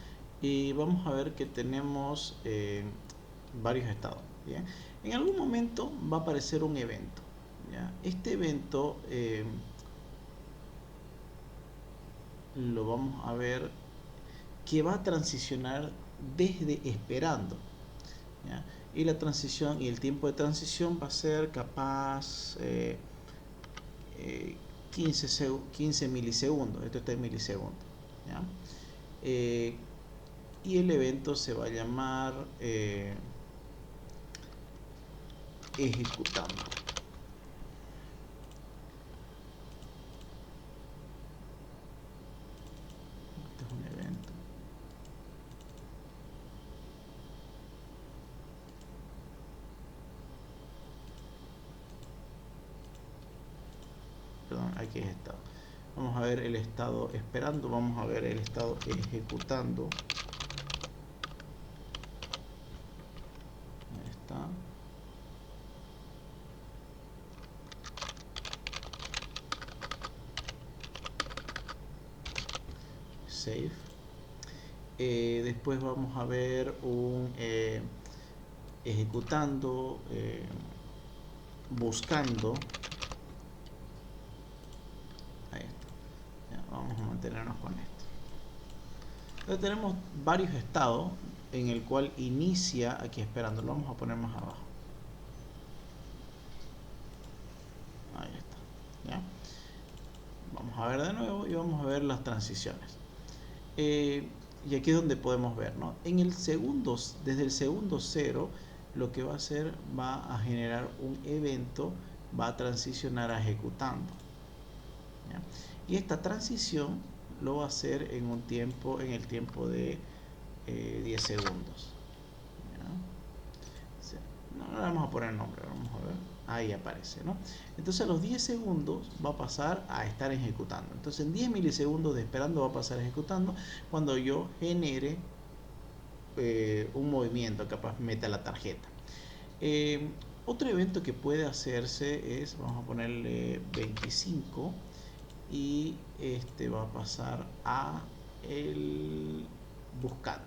y vamos a ver que tenemos varios estados. ¿Bien? En algún momento va a aparecer un evento. ¿Ya? Este evento lo vamos a ver que va a transicionar desde esperando. ¿Ya? Y la transición y el tiempo de transición va a ser capaz 15 milisegundos. Esto está en milisegundos. ¿Ya? Y el evento se va a llamar ejecutando. Este es un evento. Perdón, aquí es estado. Vamos a ver el estado esperando, vamos a ver el estado ejecutando. Ahí está. Save. Después vamos a ver un ejecutando, buscando. Ahí está. Ya, vamos a mantenernos con esto. Entonces tenemos varios estados en el cual inicia aquí esperando. Lo vamos a poner más abajo. Ahí está. ¿Ya? Vamos a ver de nuevo y vamos a ver las transiciones. Y aquí es donde podemos ver, ¿no? En el segundo, desde el segundo 0, lo que va a hacer va a generar un evento, va a transicionar a ejecutando. ¿Ya? Y esta transición lo va a hacer en un tiempo, en el tiempo de 10 segundos. ¿Ya? No le vamos a poner nombre, vamos a ver. Ahí aparece, ¿no? Entonces a los 10 segundos va a pasar a estar ejecutando. Entonces en 10 milisegundos de esperando va a pasar ejecutando cuando yo genere un movimiento, capaz meta la tarjeta. Otro evento que puede hacerse es, vamos a ponerle 25, y este va a pasar a el buscando.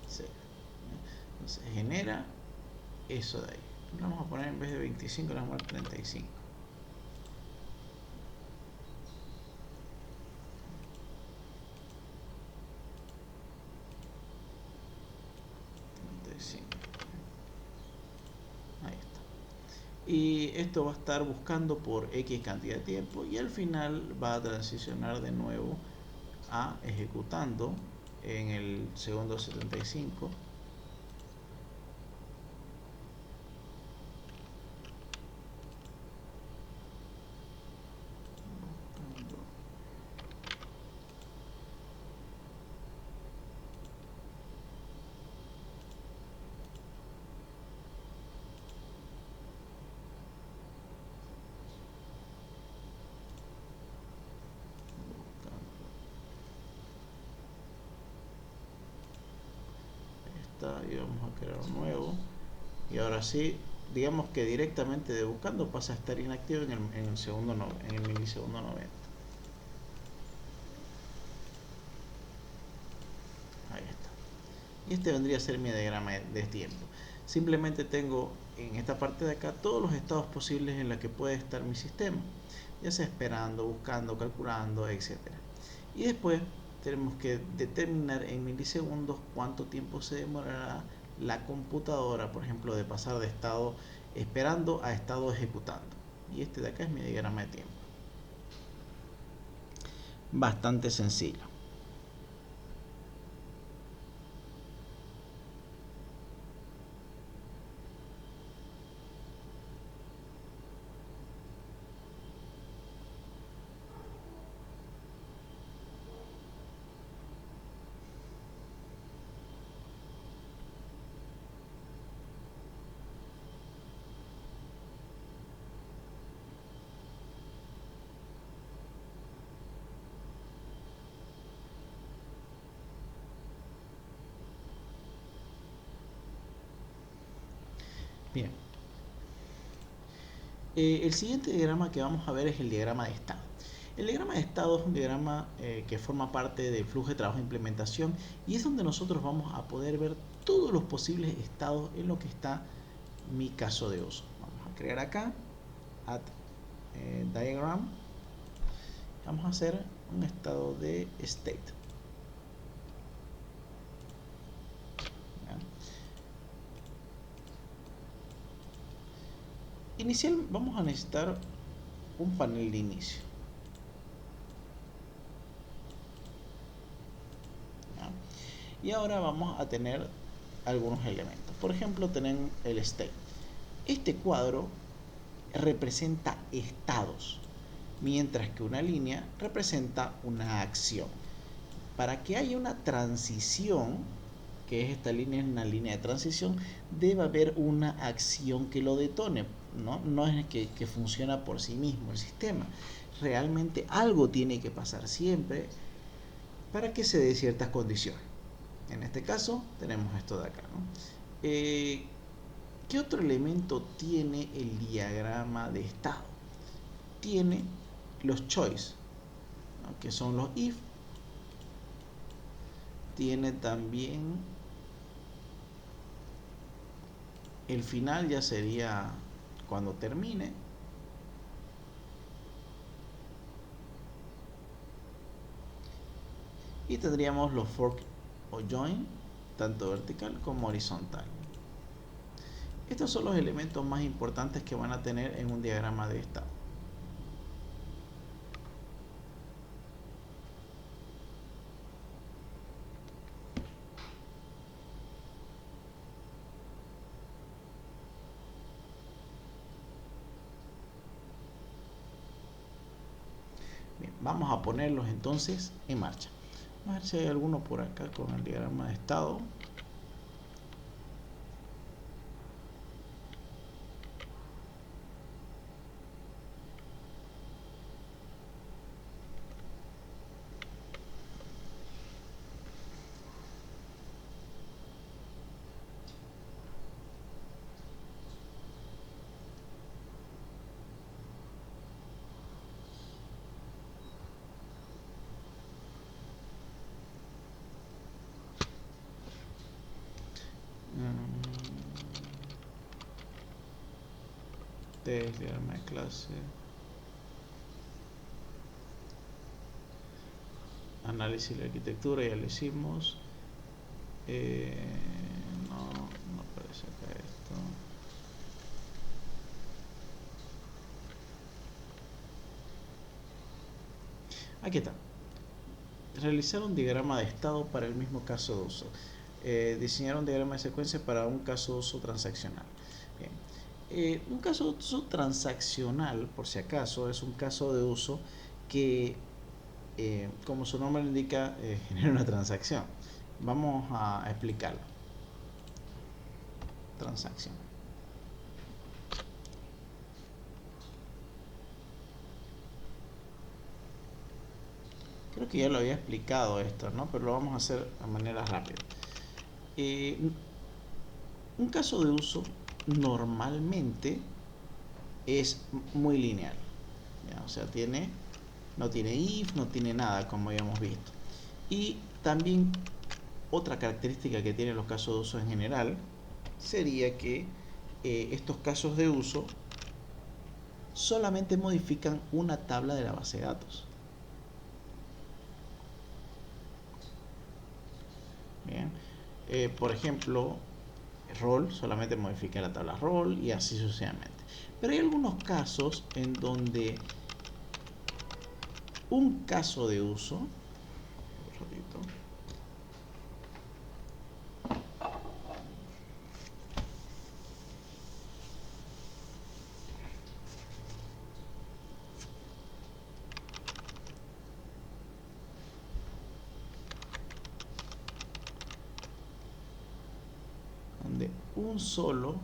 Sí. Entonces genera eso de ahí. Lo vamos a poner en vez de 25, le vamos a poner 35. Ahí está. Y esto va a estar buscando por X cantidad de tiempo y al final va a transicionar de nuevo a ejecutando en el segundo 75. Y vamos a crear un nuevo y ahora sí, digamos que directamente de buscando pasa a estar inactivo en el segundo en el milisegundo 90. Ahí está. Y este vendría a ser mi diagrama de tiempo. Simplemente tengo en esta parte de acá todos los estados posibles en los que puede estar mi sistema, ya sea esperando, buscando, calculando, etcétera. Y después tenemos que determinar en milisegundos cuánto tiempo se demorará la computadora, por ejemplo, de pasar de estado esperando a estado ejecutando. Y este de acá es mi diagrama de tiempo. Bastante sencillo. Bien. El siguiente diagrama que vamos a ver es el diagrama de estado. El diagrama de estado es un diagrama que forma parte del flujo de trabajo de implementación y es donde nosotros vamos a poder ver todos los posibles estados en lo que está mi caso de uso. Vamos a crear acá add diagram. Vamos a hacer un estado de state. ¿Ya? Inicial vamos a necesitar un panel de inicio. ¿Ya? Y ahora vamos a tener algunos elementos. Por ejemplo, tenemos el state. Este cuadro representa estados, mientras que una línea representa una acción. Para que haya una transición, que es esta línea, es una línea de transición, debe haber una acción que lo detone. No es que funciona por sí mismo el sistema. Realmente algo tiene que pasar siempre para que se dé ciertas condiciones. En este caso tenemos esto de acá, ¿no? ¿Qué otro elemento tiene el diagrama de estado? Tiene los choice, ¿no? Que son los if. Tiene también el final, ya sería cuando termine. Y tendríamos los fork o join, tanto vertical como horizontal. Estos son los elementos más importantes que van a tener en un diagrama de estado. Bien, vamos a ponerlos entonces en marcha. Vamos a ver si hay alguno por acá con el diagrama de estado. Este es diagrama de clase. Análisis de la arquitectura, ya lo hicimos. No aparece acá esto. Aquí está. Realizar un diagrama de estado para el mismo caso de uso. Diseñar un diagrama de secuencia para un caso de uso transaccional. Bien. Un caso de uso transaccional, por si acaso, es un caso de uso que, como su nombre lo indica, genera una transacción. Vamos a explicarlo. Transacción. Creo que ya lo había explicado esto, ¿no? Pero lo vamos a hacer de manera rápida. Un caso de uso normalmente es muy lineal, ¿ya? O sea, no tiene if, no tiene nada, como habíamos visto. Y también otra característica que tienen los casos de uso en general sería que estos casos de uso solamente modifican una tabla de la base de datos. Bien. Por ejemplo, rol solamente modifica la tabla rol y así sucesivamente. Pero hay algunos casos en donde un caso de uso, donde un solo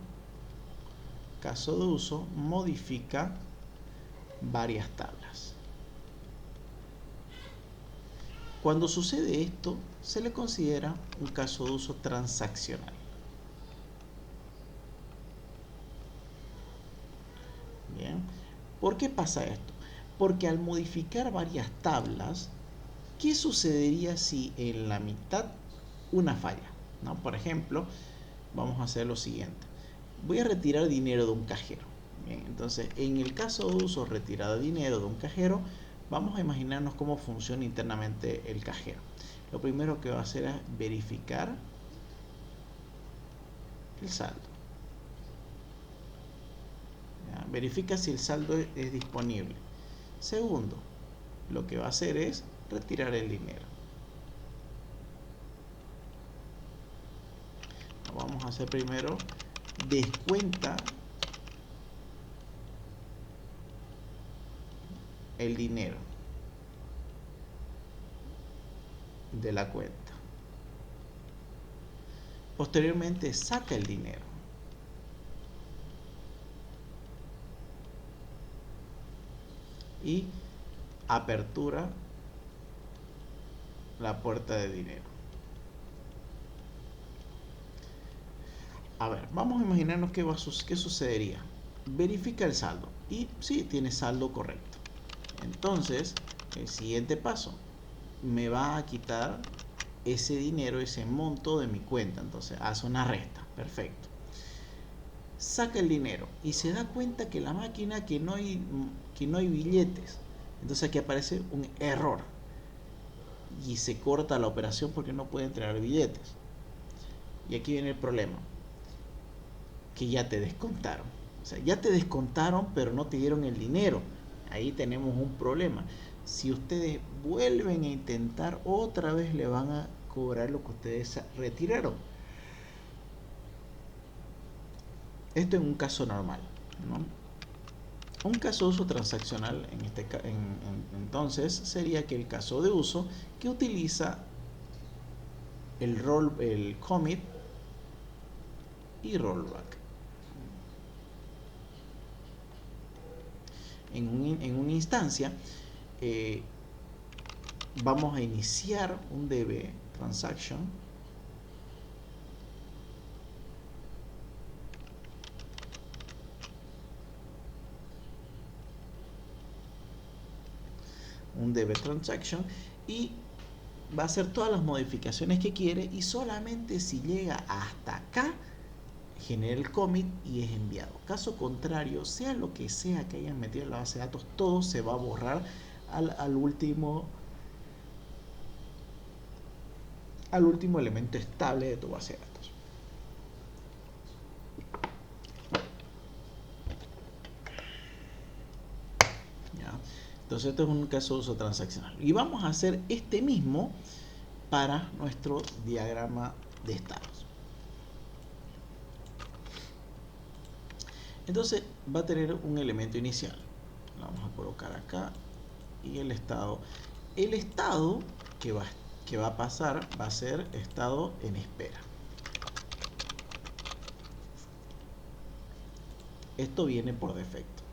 caso de uso modifica varias tablas. Cuando sucede esto, se le considera un caso de uso transaccional. Bien. ¿Por qué pasa esto? Porque al modificar varias tablas, ¿qué sucedería si en la mitad una falla? ¿No? Por ejemplo, vamos a hacer lo siguiente. Voy a retirar dinero de un cajero. Bien, entonces, en el caso de uso retirada de dinero de un cajero, vamos a imaginarnos cómo funciona internamente el cajero. Lo primero que va a hacer es verificar el saldo. ¿Ya? Verifica si el saldo es disponible. Segundo, lo que va a hacer es retirar el dinero. Vamos a hacer primero descuenta el dinero de la cuenta. Posteriormente saca el dinero. Y apertura la puerta de dinero. A ver, vamos a imaginarnos qué sucedería. Verifica el saldo y sí, tiene saldo correcto. Entonces, el siguiente paso, me va a quitar ese dinero, ese monto de mi cuenta. Entonces, hace una resta. Perfecto. Saca el dinero y se da cuenta que la máquina que no hay billetes. Entonces aquí aparece un error y se corta la operación porque no puede entregar billetes. Y aquí viene el problema, que ya te descontaron. O sea, ya te descontaron, pero no te dieron el dinero. Ahí tenemos un problema. Si ustedes vuelven a intentar, otra vez le van a cobrar lo que ustedes retiraron. Esto en un caso normal, ¿no? Un caso de uso transaccional entonces sería que el caso de uso que utiliza el commit y rollback. En una instancia vamos a iniciar un DB transaction y va a hacer todas las modificaciones que quiere y solamente si llega hasta acá genera el commit y es enviado. Caso contrario, sea lo que sea que hayan metido en la base de datos, todo se va a borrar al último elemento estable de tu base de datos. ¿Ya? Entonces esto es un caso de uso transaccional. Y vamos a hacer este mismo para nuestro diagrama de estados. Entonces va a tener un elemento inicial. Lo vamos a colocar acá. Y el estado. El estado que va a pasar va a ser estado en espera. Esto viene por defecto.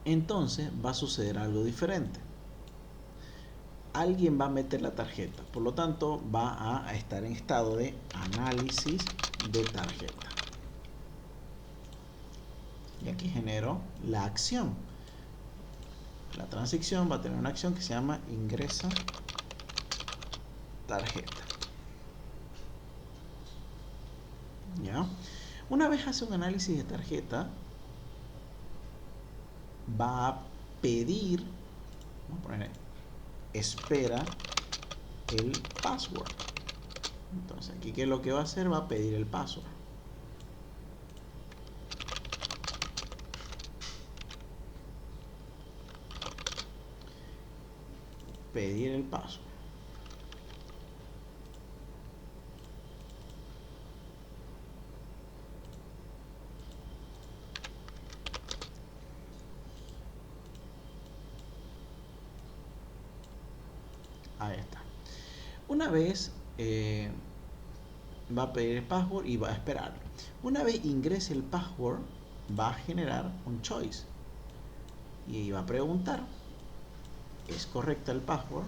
Entonces va a suceder algo diferente. Alguien va a meter la tarjeta, por lo tanto va a estar en estado de análisis de tarjeta. Y aquí genero la acción. La transición va a tener una acción que se llama ingresa tarjeta. ¿Ya? Una vez hace un análisis de tarjeta, va a pedir, vamos a poner, espera el password. Entonces aquí, ¿qué es lo que va a hacer? Va a pedir el password. Pedir el password. Ahí está. Una vez va a pedir el password y va a esperar. Una vez ingrese el password, va a generar un choice y va a preguntar: ¿es correcta el password?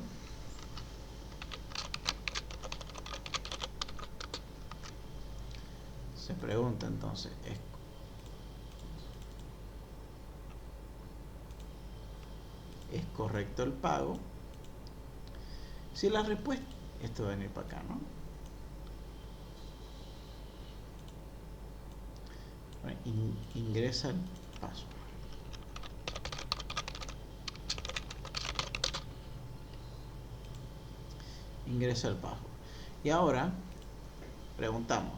Se pregunta entonces: ¿es correcto el pago? Si la respuesta, esto va a venir para acá, ¿no? Ingresa el password. Ingresa el password. Y ahora preguntamos: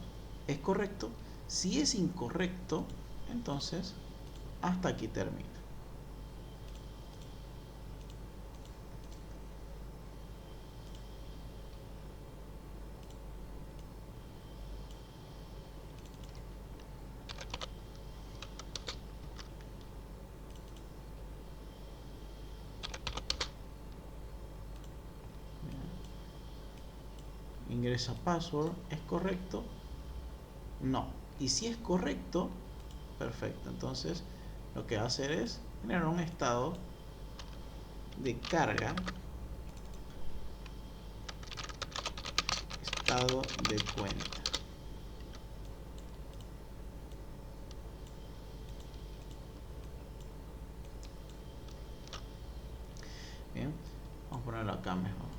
¿es correcto? Si es incorrecto, entonces hasta aquí termina. Ingresa password, ¿es correcto? No. Y si es correcto, perfecto. Entonces lo que va a hacer es generar un estado de carga, estado de cuenta. Bien, vamos a ponerlo acá mejor.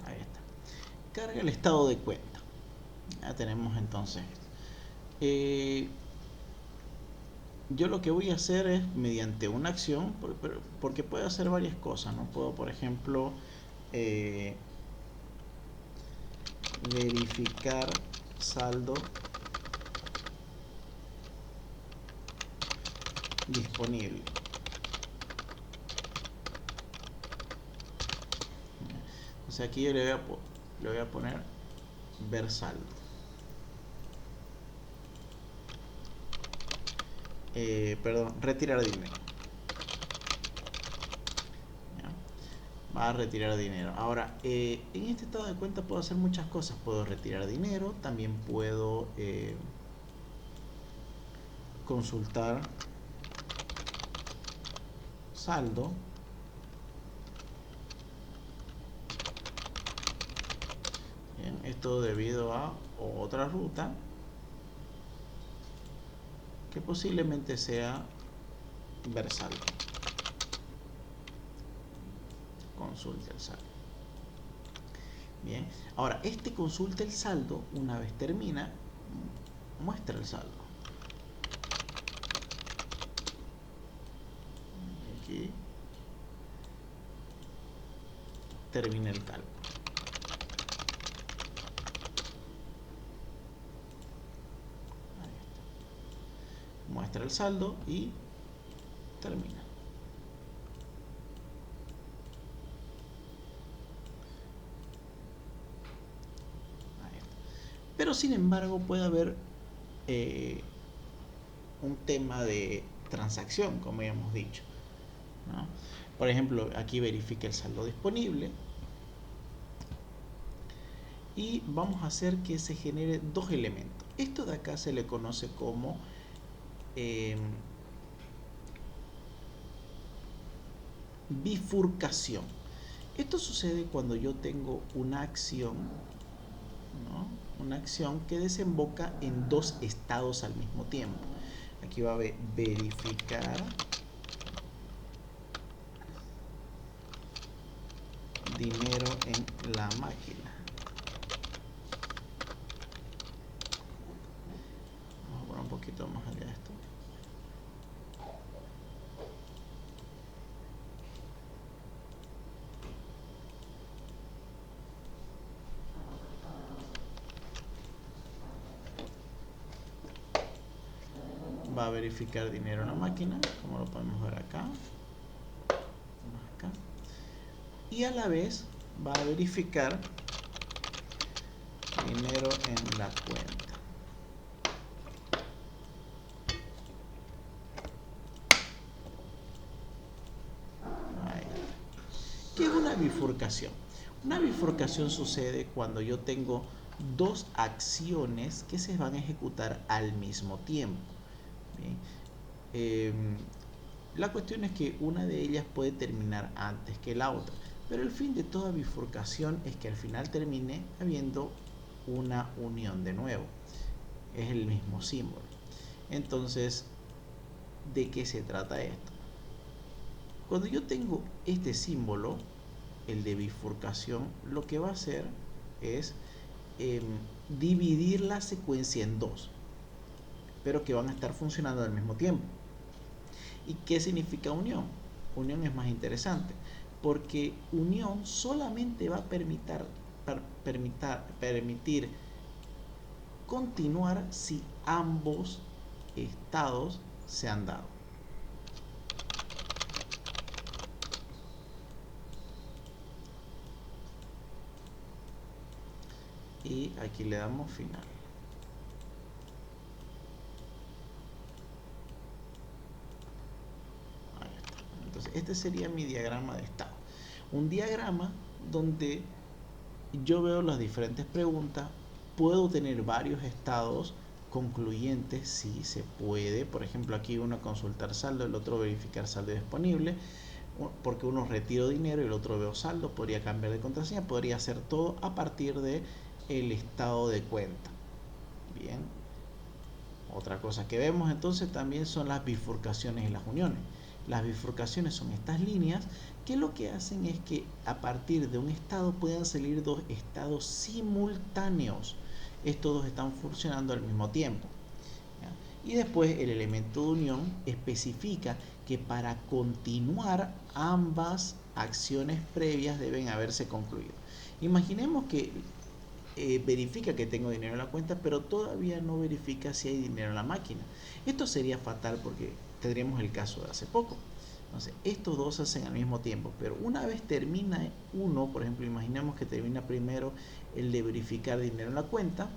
Ahí está. Carga el estado de cuenta. Ya tenemos entonces. Yo lo que voy a hacer es, mediante una acción, porque puedo hacer varias cosas, ¿no? Puedo, por ejemplo, verificar saldo disponible. Entonces aquí yo le voy a poner ver saldo. Perdón, retirar dinero. ¿Ya? Va a retirar dinero. Ahora, en este estado de cuenta puedo hacer muchas cosas. Puedo retirar dinero, también puedo consultar saldo bien, esto debido a otra ruta que posiblemente sea ver saldo. Consulte el saldo. Bien, ahora este consulta el saldo, una vez termina, muestra el saldo. Aquí termina el cálculo. Ahí está. Muestra el saldo y termina. Ahí está. Pero sin embargo puede haber un tema de transacción, como ya hemos dicho, ¿no? Por ejemplo, aquí verifica el saldo disponible y vamos a hacer que se genere dos elementos. Esto de acá se le conoce como bifurcación. Esto sucede cuando yo tengo una acción, ¿no? Una acción que desemboca en dos estados al mismo tiempo. Aquí va a verificar dinero en la máquina. Vamos a poner un poquito más allá de esto. Va a verificar dinero en la máquina, como lo podemos ver acá. Y a la vez va a verificar dinero en la cuenta. Ahí. ¿Qué es una bifurcación? Una bifurcación sucede cuando yo tengo dos acciones que se van a ejecutar al mismo tiempo. Bien. La cuestión es que una de ellas puede terminar antes que la otra, pero el fin de toda bifurcación es que al final termine habiendo una unión de nuevo. Es el mismo símbolo. Entonces, ¿de qué se trata esto? Cuando yo tengo este símbolo, el de bifurcación, lo que va a hacer es dividir la secuencia en dos, pero que van a estar funcionando al mismo tiempo. ¿Y qué significa unión? Unión es más interesante, porque unión solamente va a permitir continuar si ambos estados se han dado. Y aquí le damos final. Ahí está. Entonces este sería mi diagrama de estado. Un diagrama donde yo veo las diferentes preguntas, puedo tener varios estados concluyentes si se puede. Por ejemplo, aquí uno consultar saldo, el otro verificar saldo disponible, porque uno retiro dinero y el otro veo saldo, podría cambiar de contraseña, podría hacer todo a partir de el estado de cuenta. Bien, otra cosa que vemos entonces también son las bifurcaciones y las uniones. Las bifurcaciones son estas líneas que lo que hacen es que a partir de un estado puedan salir dos estados simultáneos. Estos dos están funcionando al mismo tiempo. ¿Ya? Y después el elemento de unión especifica que para continuar ambas acciones previas deben haberse concluido. Imaginemos que verifica que tengo dinero en la cuenta, pero todavía no verifica si hay dinero en la máquina. Esto sería fatal porque tendríamos el caso de hace poco. Entonces, estos dos se hacen al mismo tiempo, pero una vez termina uno, por ejemplo, imaginemos que termina primero el de verificar dinero en la cuenta,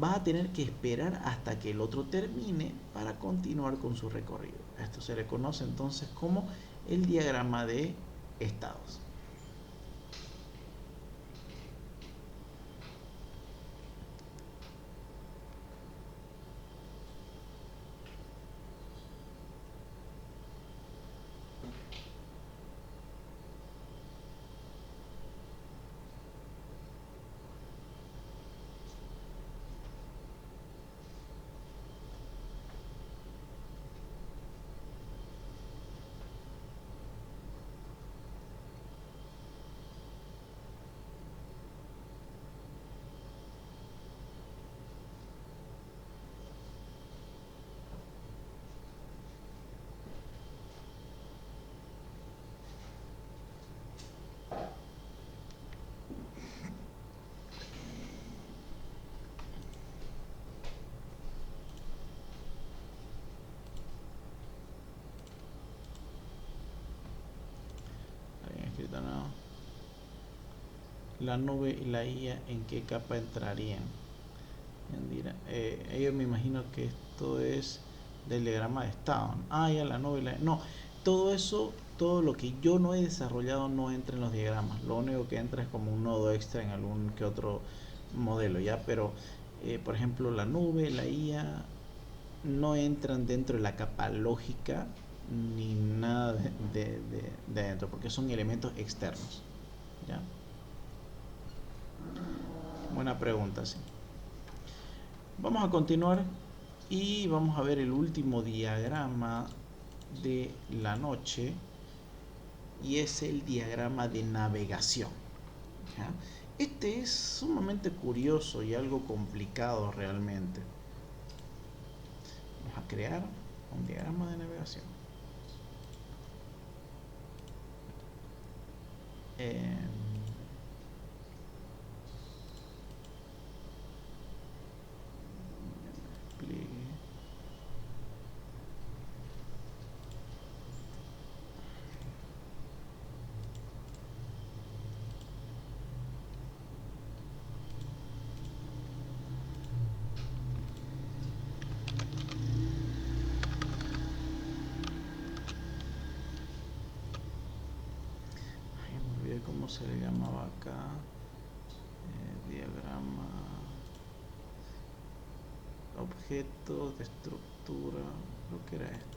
va a tener que esperar hasta que el otro termine para continuar con su recorrido. Esto se le conoce entonces como el diagrama de estados. la nube y la IA, ¿en qué capa entrarían? Ellos me imagino que esto es del diagrama de estado. Ya la nube y la... No, todo eso, todo lo que yo no he desarrollado no entra en los diagramas. Lo único que entra es como un nodo extra en algún que otro modelo, ¿ya? Pero, por ejemplo, la nube, la IA, no entran dentro de la capa lógica ni nada de adentro, porque son elementos externos, ¿ya? Buena pregunta, sí. Vamos a continuar y vamos a ver el último diagrama de la noche, y es el diagrama de navegación, ¿ya? Este es sumamente curioso y algo complicado realmente. Vamos a crear un diagrama de navegación. Me olvidé cómo se le llamaba acá. Diagrama, objetos de estructura, creo que era esto.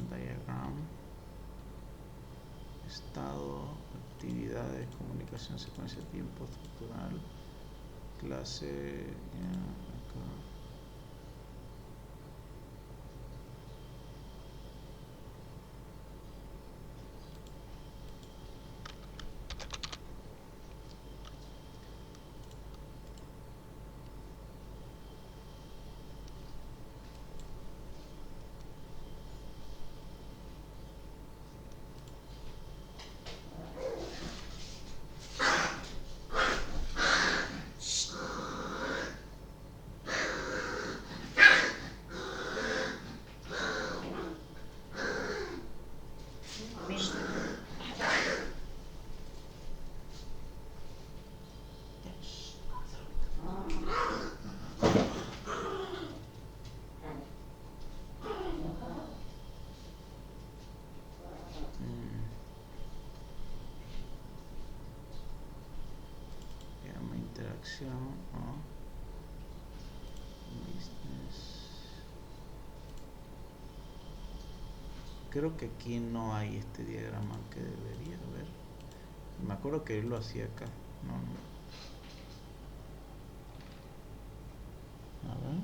Diagram, estado, actividades, comunicación, secuencia, tiempo, estructural, clase, acá. Interacción, business. Creo que aquí no hay este diagrama que debería haber. Me acuerdo que él lo hacía acá. No. A ver.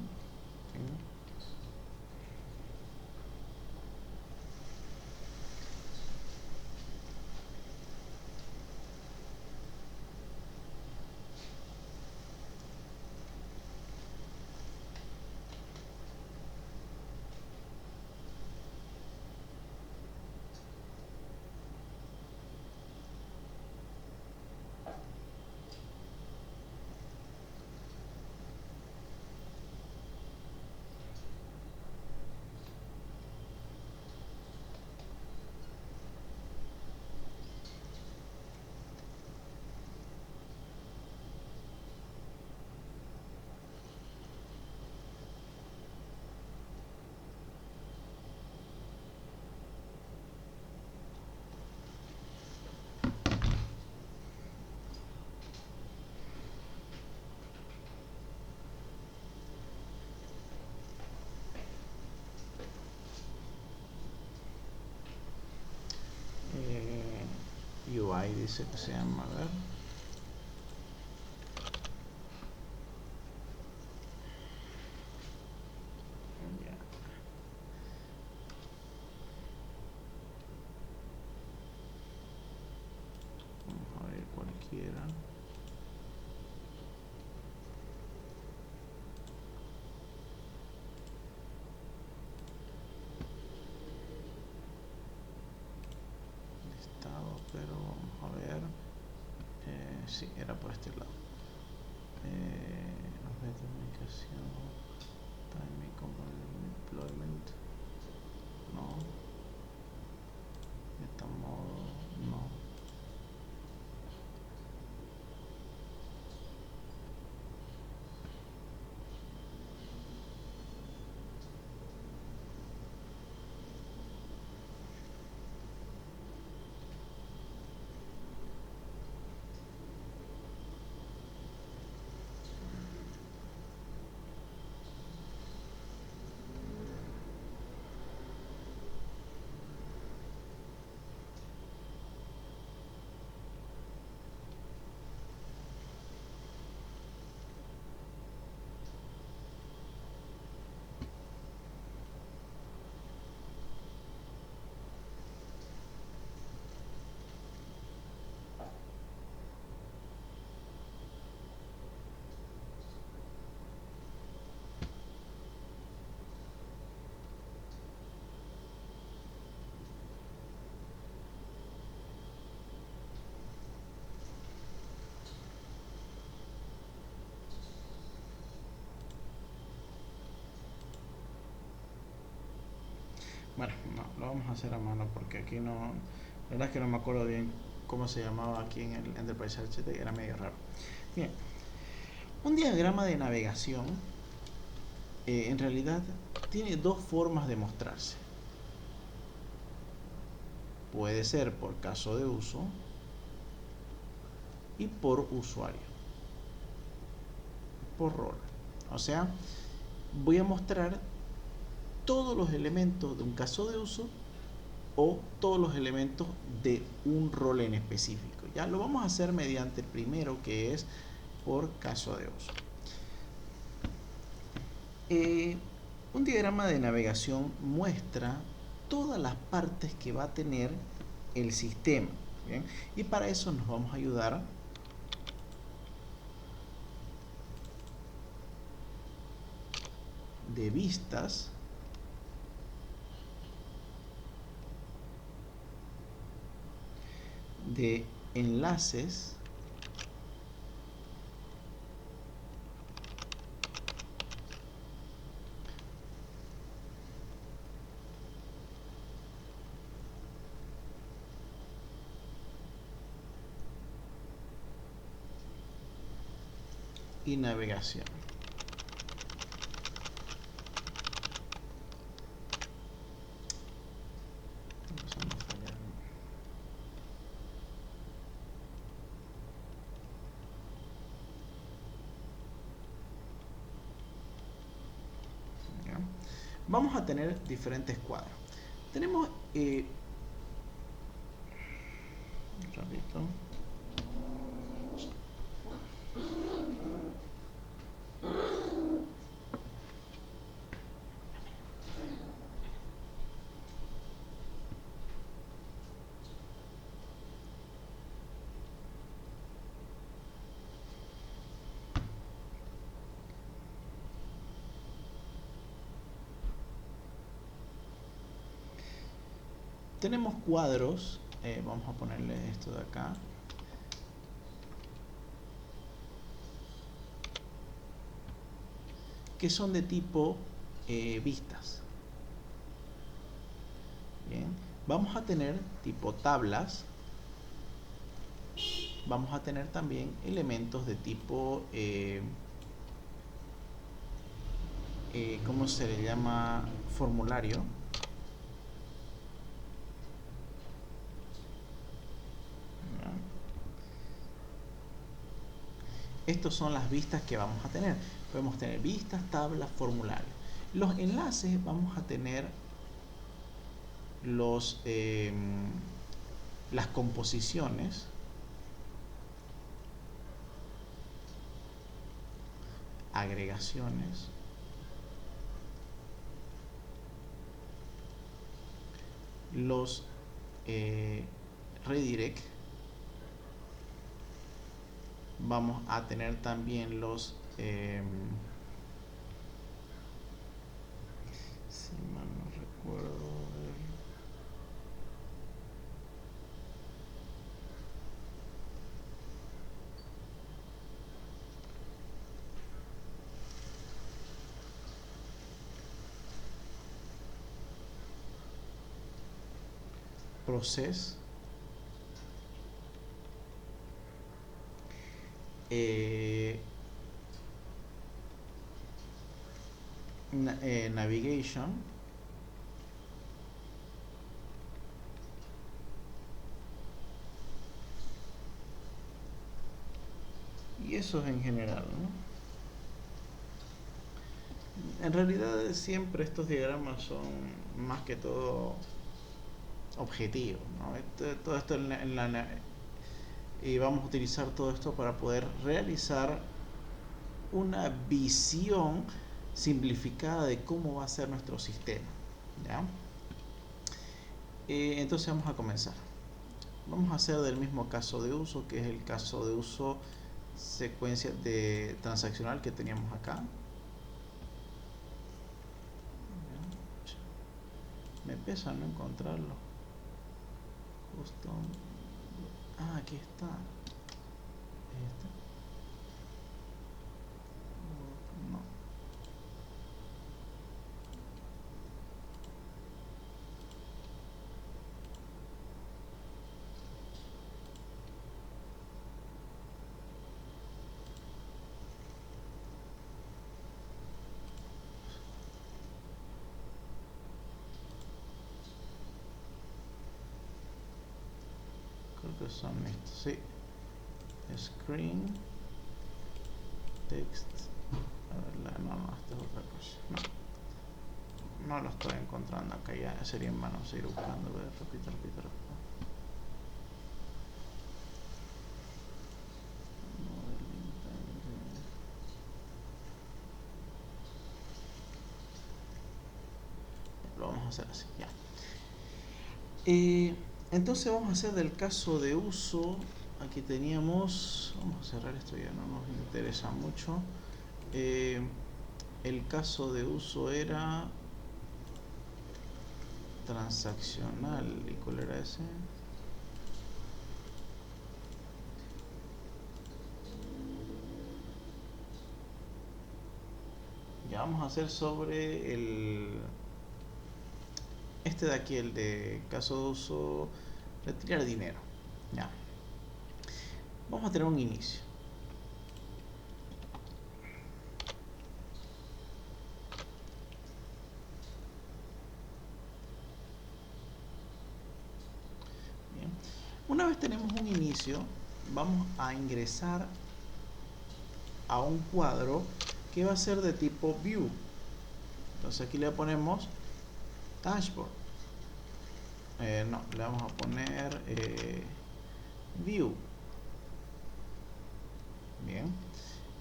UI dice que se llama, a ver. Vamos a ver cualquiera. sí, era por este lado. Comunicación, timing, component deployment, no, metanodo, no. Bueno, no, lo vamos a hacer a mano porque aquí no, la verdad es que no me acuerdo bien cómo se llamaba aquí en el Enterprise HT, era medio raro. Bien, un diagrama de navegación en realidad tiene dos formas de mostrarse. Puede ser por caso de uso y por usuario, por rol. O sea, voy a mostrar todos los elementos de un caso de uso o todos los elementos de un rol en específico. Ya lo vamos a hacer mediante el primero, que es por caso de uso. Un diagrama de navegación muestra todas las partes que va a tener el sistema. ¿Bien? Y para eso nos vamos a ayudar de vistas de enlaces y navegación. Vamos a tener diferentes cuadros. Tenemos un ratito. Tenemos cuadros, vamos a ponerle esto de acá. Que son de tipo vistas. Bien. Vamos a tener tipo tablas. Vamos a tener también elementos de tipo, ¿cómo se le llama? Formulario. Estas son las vistas que vamos a tener. Podemos tener vistas, tablas, formularios. Los enlaces vamos a tener las composiciones, agregaciones, los redirect. Vamos a tener también los si mal no recuerdo, process, navigation, y eso es en general, ¿no? En realidad siempre estos diagramas son más que todo objetivos, ¿no? Todo esto y vamos a utilizar todo esto para poder realizar una visión simplificada de cómo va a ser nuestro sistema, ¿ya? Entonces vamos a comenzar. Vamos a hacer del mismo caso de uso, que es el caso de uso secuencia de transaccional que teníamos acá. Me pesa no encontrarlo. Justo. Ah, aquí está. ¿Este? No. Creo que son estos, sí. Screen, text. A ver, no, esta es otra cosa. No lo estoy encontrando acá, ya sería en vano seguir buscando. Repito. Lo vamos a hacer así, ya. Entonces vamos a hacer del caso de uso. Aquí teníamos, vamos a cerrar esto, ya no nos interesa mucho. El caso de uso era transaccional. ¿Y cuál era ese? Ya vamos a hacer sobre este de aquí, el de caso de uso, retirar dinero. Ya. Vamos a tener un inicio. Bien. Una vez tenemos un inicio, vamos a ingresar a un cuadro que va a ser de tipo view. Entonces aquí le ponemos dashboard. No, le vamos a poner view. Bien.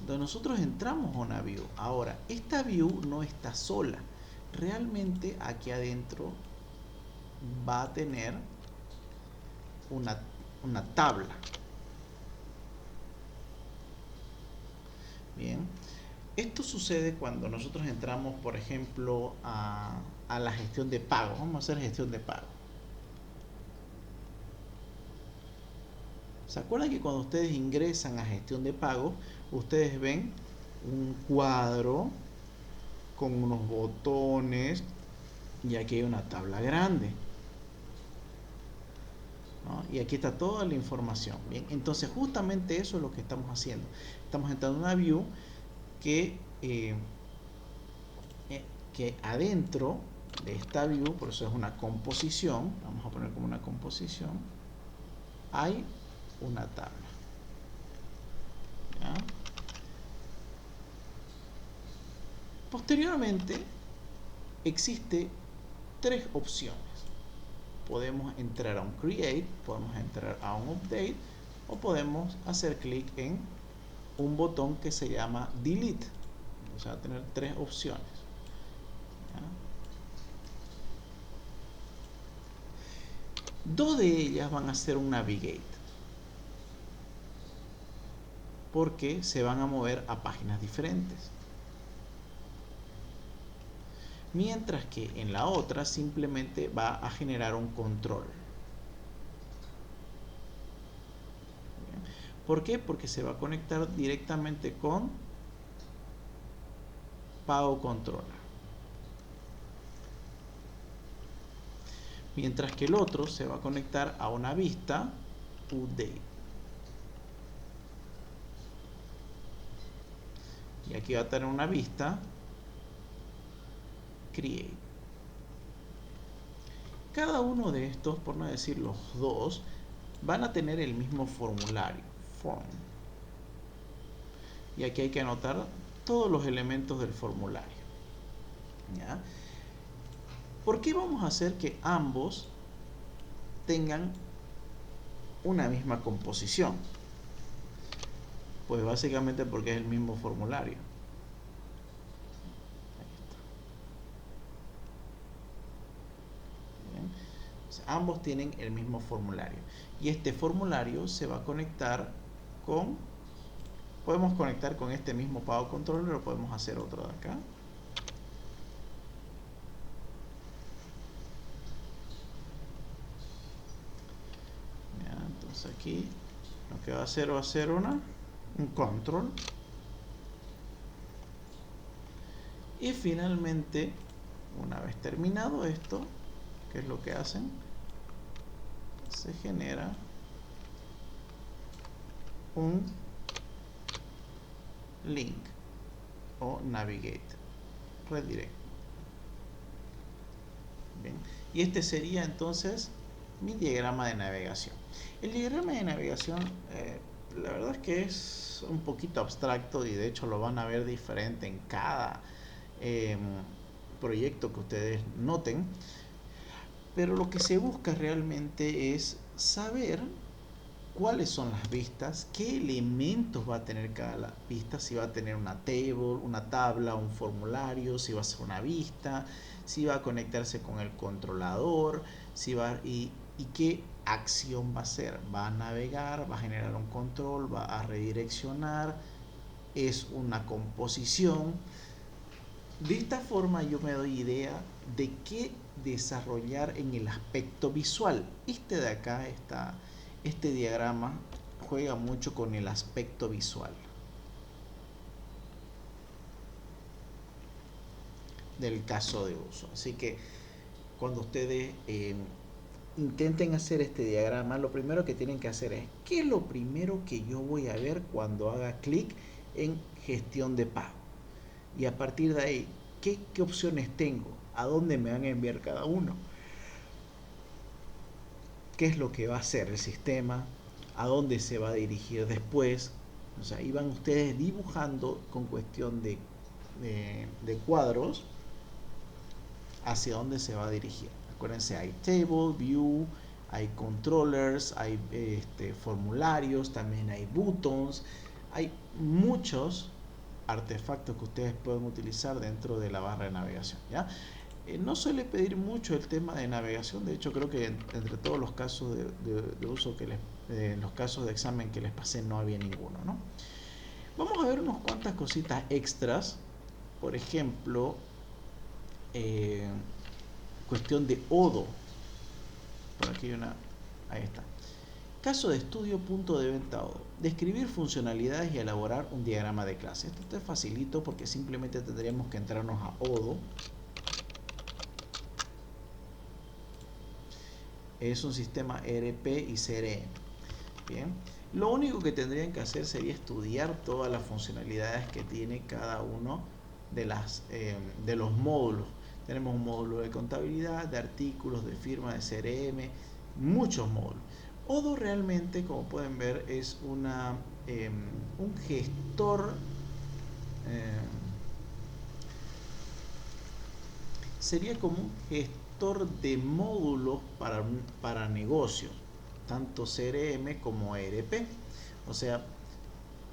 Entonces nosotros entramos a una view. Ahora, esta view no está sola. Realmente aquí adentro va a tener una tabla. Bien. Esto sucede cuando nosotros entramos, por ejemplo, a la gestión de pago. Vamos a hacer gestión de pago. ¿Se acuerdan que cuando ustedes ingresan a gestión de pago, ustedes ven un cuadro con unos botones y aquí hay una tabla grande, ¿no? Y aquí está toda la información. Bien, entonces justamente eso es lo que estamos haciendo. Estamos entrando en una view que adentro de esta view, por eso es una composición, vamos a poner como una composición, hay una tabla. ¿Ya? Posteriormente existe tres opciones. Podemos entrar a un create, podemos entrar a un update o podemos hacer clic en un botón que se llama delete. O sea, tener tres opciones. ¿Ya? Dos de ellas van a ser un navigate, porque se van a mover a páginas diferentes. Mientras que en la otra simplemente va a generar un control. ¿Por qué? Porque se va a conectar directamente con Pago Controller. mientras que el otro se va a conectar a una vista update. Y aquí va a tener una vista create. Cada uno de estos, por no decir los dos, van a tener el mismo formulario, form. Y aquí hay que anotar todos los elementos del formulario. ¿Ya? ¿Por qué vamos a hacer que ambos tengan una misma composición? Pues básicamente porque es el mismo formulario. Ambos tienen el mismo formulario y este formulario se va a conectar con, podemos conectar con este mismo Power Controller o podemos hacer otro de acá. Ya, entonces aquí lo que va a hacer un control y finalmente, una vez terminado esto, ¿qué es lo que hacen? Se genera un link o navigate, redirect. Bien. Y este sería entonces mi diagrama de navegación. El diagrama de navegación, la verdad es que es un poquito abstracto y de hecho lo van a ver diferente en cada proyecto que ustedes noten. Pero lo que se busca realmente es saber cuáles son las vistas, qué elementos va a tener cada vista, si va a tener una table, una tabla, un formulario, si va a ser una vista, si va a conectarse con el controlador, si va y qué acción va a hacer. Va a navegar, va a generar un control, va a redireccionar, es una composición. De esta forma yo me doy idea de qué desarrollar en el aspecto visual. Este de acá está, este diagrama juega mucho con el aspecto visual del caso de uso. Así que cuando ustedes intenten hacer este diagrama, lo primero que tienen que hacer es, ¿qué es lo primero que yo voy a ver cuando haga clic en gestión de pago? Y a partir de ahí, ¿qué opciones tengo? ¿A dónde me van a enviar cada uno? ¿Qué es lo que va a hacer el sistema? ¿A dónde se va a dirigir después? O sea, ahí van ustedes dibujando con cuestión de cuadros hacia dónde se va a dirigir. Acuérdense, hay table, view, hay controllers, hay formularios, también hay buttons, hay muchos artefactos que ustedes pueden utilizar dentro de la barra de navegación, ¿ya? No suele pedir mucho el tema de navegación, de hecho creo que entre todos los casos de uso que los casos de examen que les pasé no había ninguno, ¿no? Vamos a ver unas cuantas cositas extras, por ejemplo, cuestión de ODO, por aquí hay una, ahí está. Caso de estudio, punto de venta ODO. Describir funcionalidades y elaborar un diagrama de clase. Esto es facilito porque simplemente tendríamos que entrarnos a ODO. Es un sistema ERP y CRM. Bien. Lo único que tendrían que hacer sería estudiar todas las funcionalidades que tiene cada uno de los módulos. Tenemos un módulo de contabilidad, de artículos, de firma, de CRM, muchos módulos. Odoo realmente, como pueden ver, es un gestor, sería como un gestor de módulos para negocios, tanto CRM como ERP, o sea,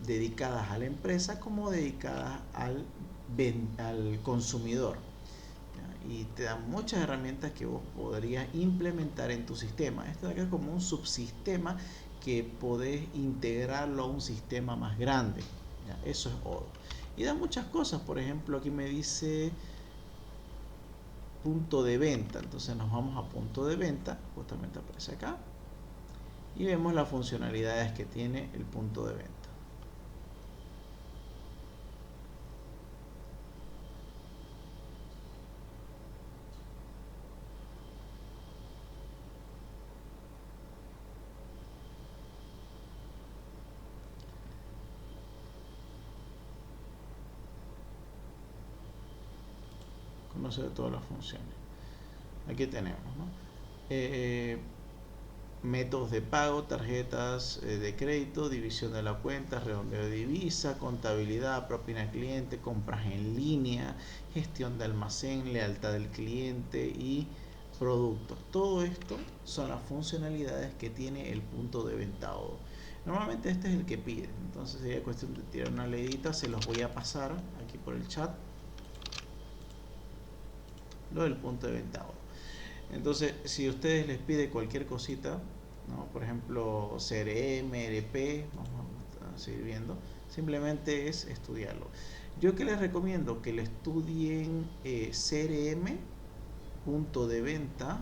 dedicadas a la empresa como dedicadas al consumidor. Y te dan muchas herramientas que vos podrías implementar en tu sistema. Esto de acá es como un subsistema que podés integrarlo a un sistema más grande. ¿Ya? Eso es Odoo. Y da muchas cosas, por ejemplo, aquí me dice punto de venta. Entonces nos vamos a punto de venta, justamente aparece acá, y vemos las funcionalidades que tiene el punto de venta. Conoce de todas las funciones. Aquí tenemos, ¿no? Métodos de pago, tarjetas de crédito, división de la cuenta, redondeo de divisa, contabilidad, propina al cliente, compras en línea, gestión de almacén, lealtad del cliente y productos. Todo esto son las funcionalidades que tiene el punto de venta O. Normalmente este es el que pide, entonces sería cuestión de tirar una leidita. Se los voy a pasar aquí por el chat, lo del punto de venta O. Entonces, si ustedes les pide cualquier cosita, ¿no? Por ejemplo, CRM, RP, vamos a seguir viendo, simplemente es estudiarlo. Yo que les recomiendo que le estudien CRM, punto de venta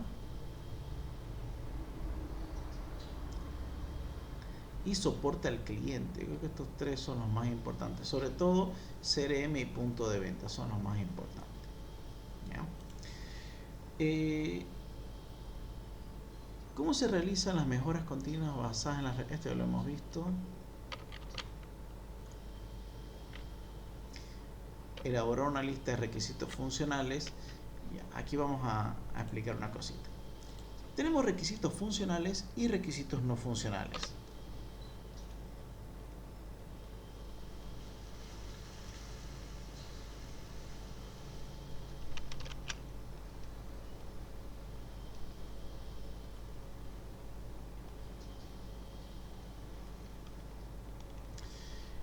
y soporte al cliente. Creo que estos tres son los más importantes, sobre todo CRM y punto de venta son los más importantes. ¿Ya? ¿Cómo se realizan las mejoras continuas basadas en las... Esto ya lo hemos visto. Elaborar una lista de requisitos funcionales. Aquí vamos a explicar una cosita. Tenemos requisitos funcionales y requisitos no funcionales.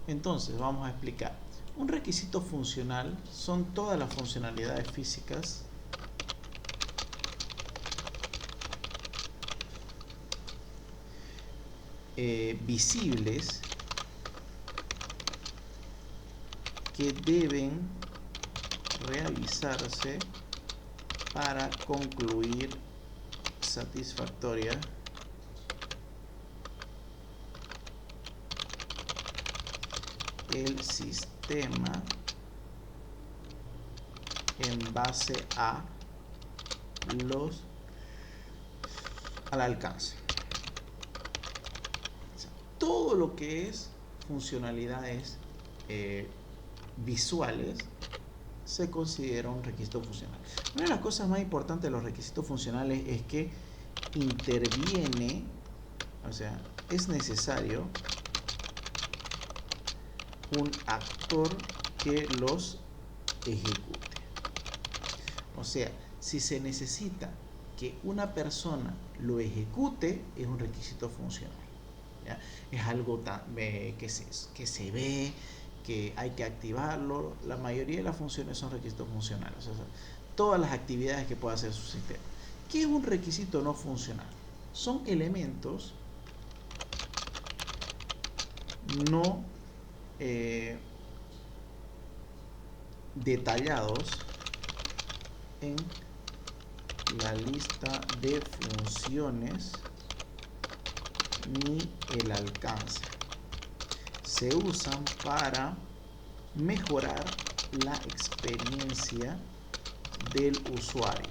Entonces vamos a explicar. Un requisito funcional son todas las funcionalidades físicas visibles que deben realizarse para concluir satisfactoria el sistema en base a al alcance. O sea, todo lo que es funcionalidades visuales se considera un requisito funcional. Una de las cosas más importantes de los requisitos funcionales es que interviene, o sea, es necesario un actor que los ejecute. O sea, si se necesita que una persona lo ejecute, es un requisito funcional. ¿Ya? Es algo que se ve, que hay que activarlo. La mayoría de las funciones son requisitos funcionales. O sea, todas las actividades que pueda hacer su sistema. ¿Qué es un requisito no funcional? Son elementos no detallados en la lista de funciones ni el alcance. Se usan para mejorar la experiencia del usuario.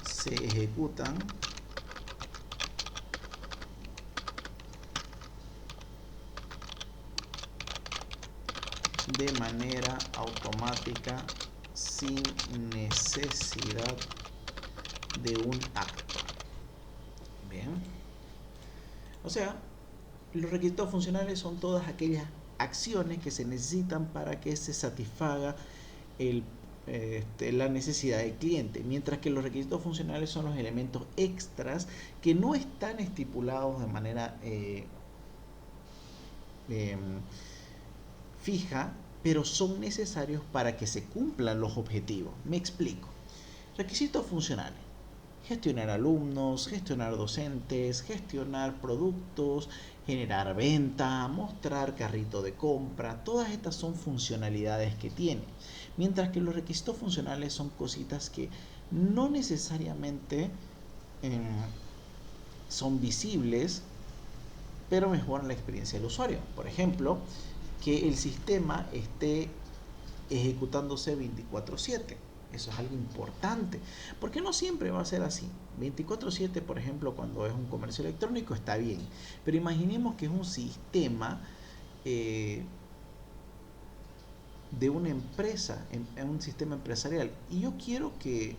Se ejecutan de manera automática sin necesidad de un acto. Bien. O sea, los requisitos funcionales son todas aquellas acciones que se necesitan para que se satisfaga la necesidad del cliente, mientras que los requisitos funcionales son los elementos extras que no están estipulados de manera fija, pero son necesarios para que se cumplan los objetivos. Me explico. Requisitos funcionales: gestionar alumnos, gestionar docentes, gestionar productos, generar venta, mostrar carrito de compra. Todas estas son funcionalidades que tiene. Mientras que los requisitos funcionales son cositas que no necesariamente son visibles, pero mejoran la experiencia del usuario. Por ejemplo, que el sistema esté ejecutándose 24/7. Eso es algo importante, porque no siempre va a ser así. 24/7, por ejemplo, cuando es un comercio electrónico está bien, pero imaginemos que es un sistema de una empresa, en un sistema empresarial. Y yo quiero que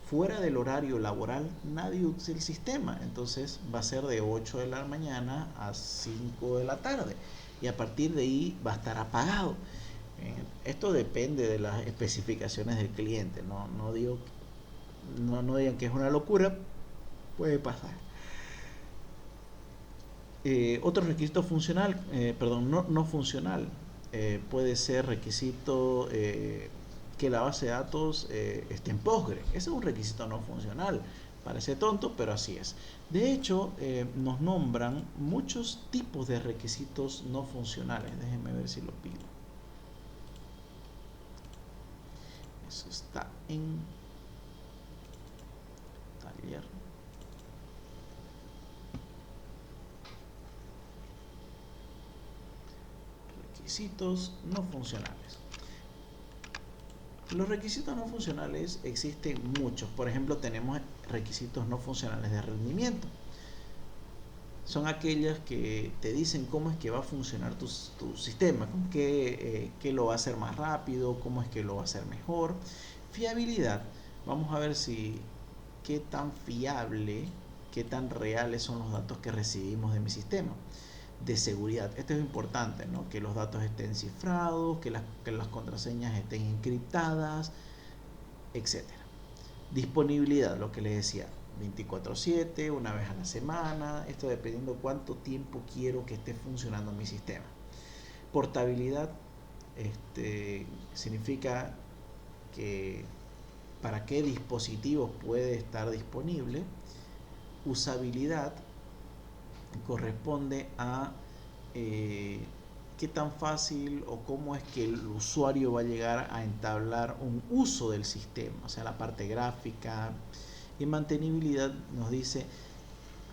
fuera del horario laboral nadie use el sistema. Entonces va a ser de 8 de la mañana a 5 de la tarde. Y a partir de ahí va a estar apagado. Esto depende de las especificaciones del cliente. No digo, no digan que es una locura, puede pasar. Otro requisito funcional, perdón, no funcional, puede ser requisito que la base de datos esté en Postgre. Ese es un requisito no funcional. Parece tonto, pero así es. De hecho, nos nombran muchos tipos de requisitos no funcionales. Déjenme ver si lo pido. Eso está en taller. Requisitos no funcionales. Los requisitos no funcionales existen muchos. Por ejemplo, tenemos requisitos no funcionales de rendimiento. Son aquellas que te dicen cómo es que va a funcionar tu sistema, qué lo va a hacer más rápido, cómo es que lo va a hacer mejor. Fiabilidad. Vamos a ver qué tan fiable, qué tan reales son los datos que recibimos de mi sistema. De seguridad, esto es importante, ¿no? Que los datos estén cifrados, que las contraseñas estén encriptadas, etcétera. Disponibilidad, lo que les decía, 24/7, una vez a la semana, esto dependiendo cuánto tiempo quiero que esté funcionando mi sistema. Portabilidad, significa que para qué dispositivos puede estar disponible. Usabilidad corresponde a qué tan fácil o cómo es que el usuario va a llegar a entablar un uso del sistema, o sea, la parte gráfica. Y mantenibilidad nos dice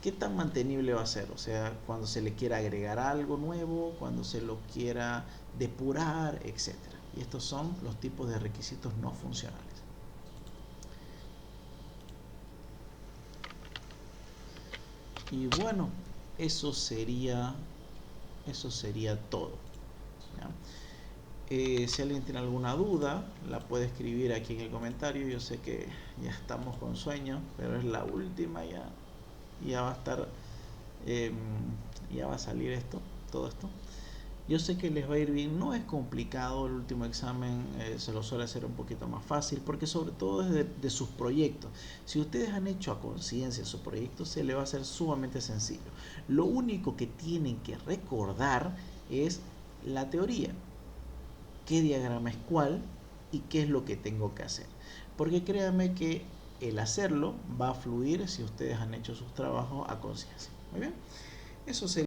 qué tan mantenible va a ser, o sea, cuando se le quiera agregar algo nuevo, cuando se lo quiera depurar, etc. Y estos son los tipos de requisitos no funcionales. Y bueno, eso sería todo, ¿ya? Si alguien tiene alguna duda, la puede escribir aquí en el comentario. Yo sé que ya estamos con sueño, pero es la última, ya va a estar, ya va a salir todo esto. Yo sé que les va a ir bien, no es complicado. El último examen se lo suele hacer un poquito más fácil, porque sobre todo es de sus proyectos. Si ustedes han hecho a conciencia su proyecto, se le va a hacer sumamente sencillo. Lo único que tienen que recordar es la teoría, qué diagrama es cuál y qué es lo que tengo que hacer, porque créanme que el hacerlo va a fluir si ustedes han hecho sus trabajos a conciencia. Muy bien, eso sería.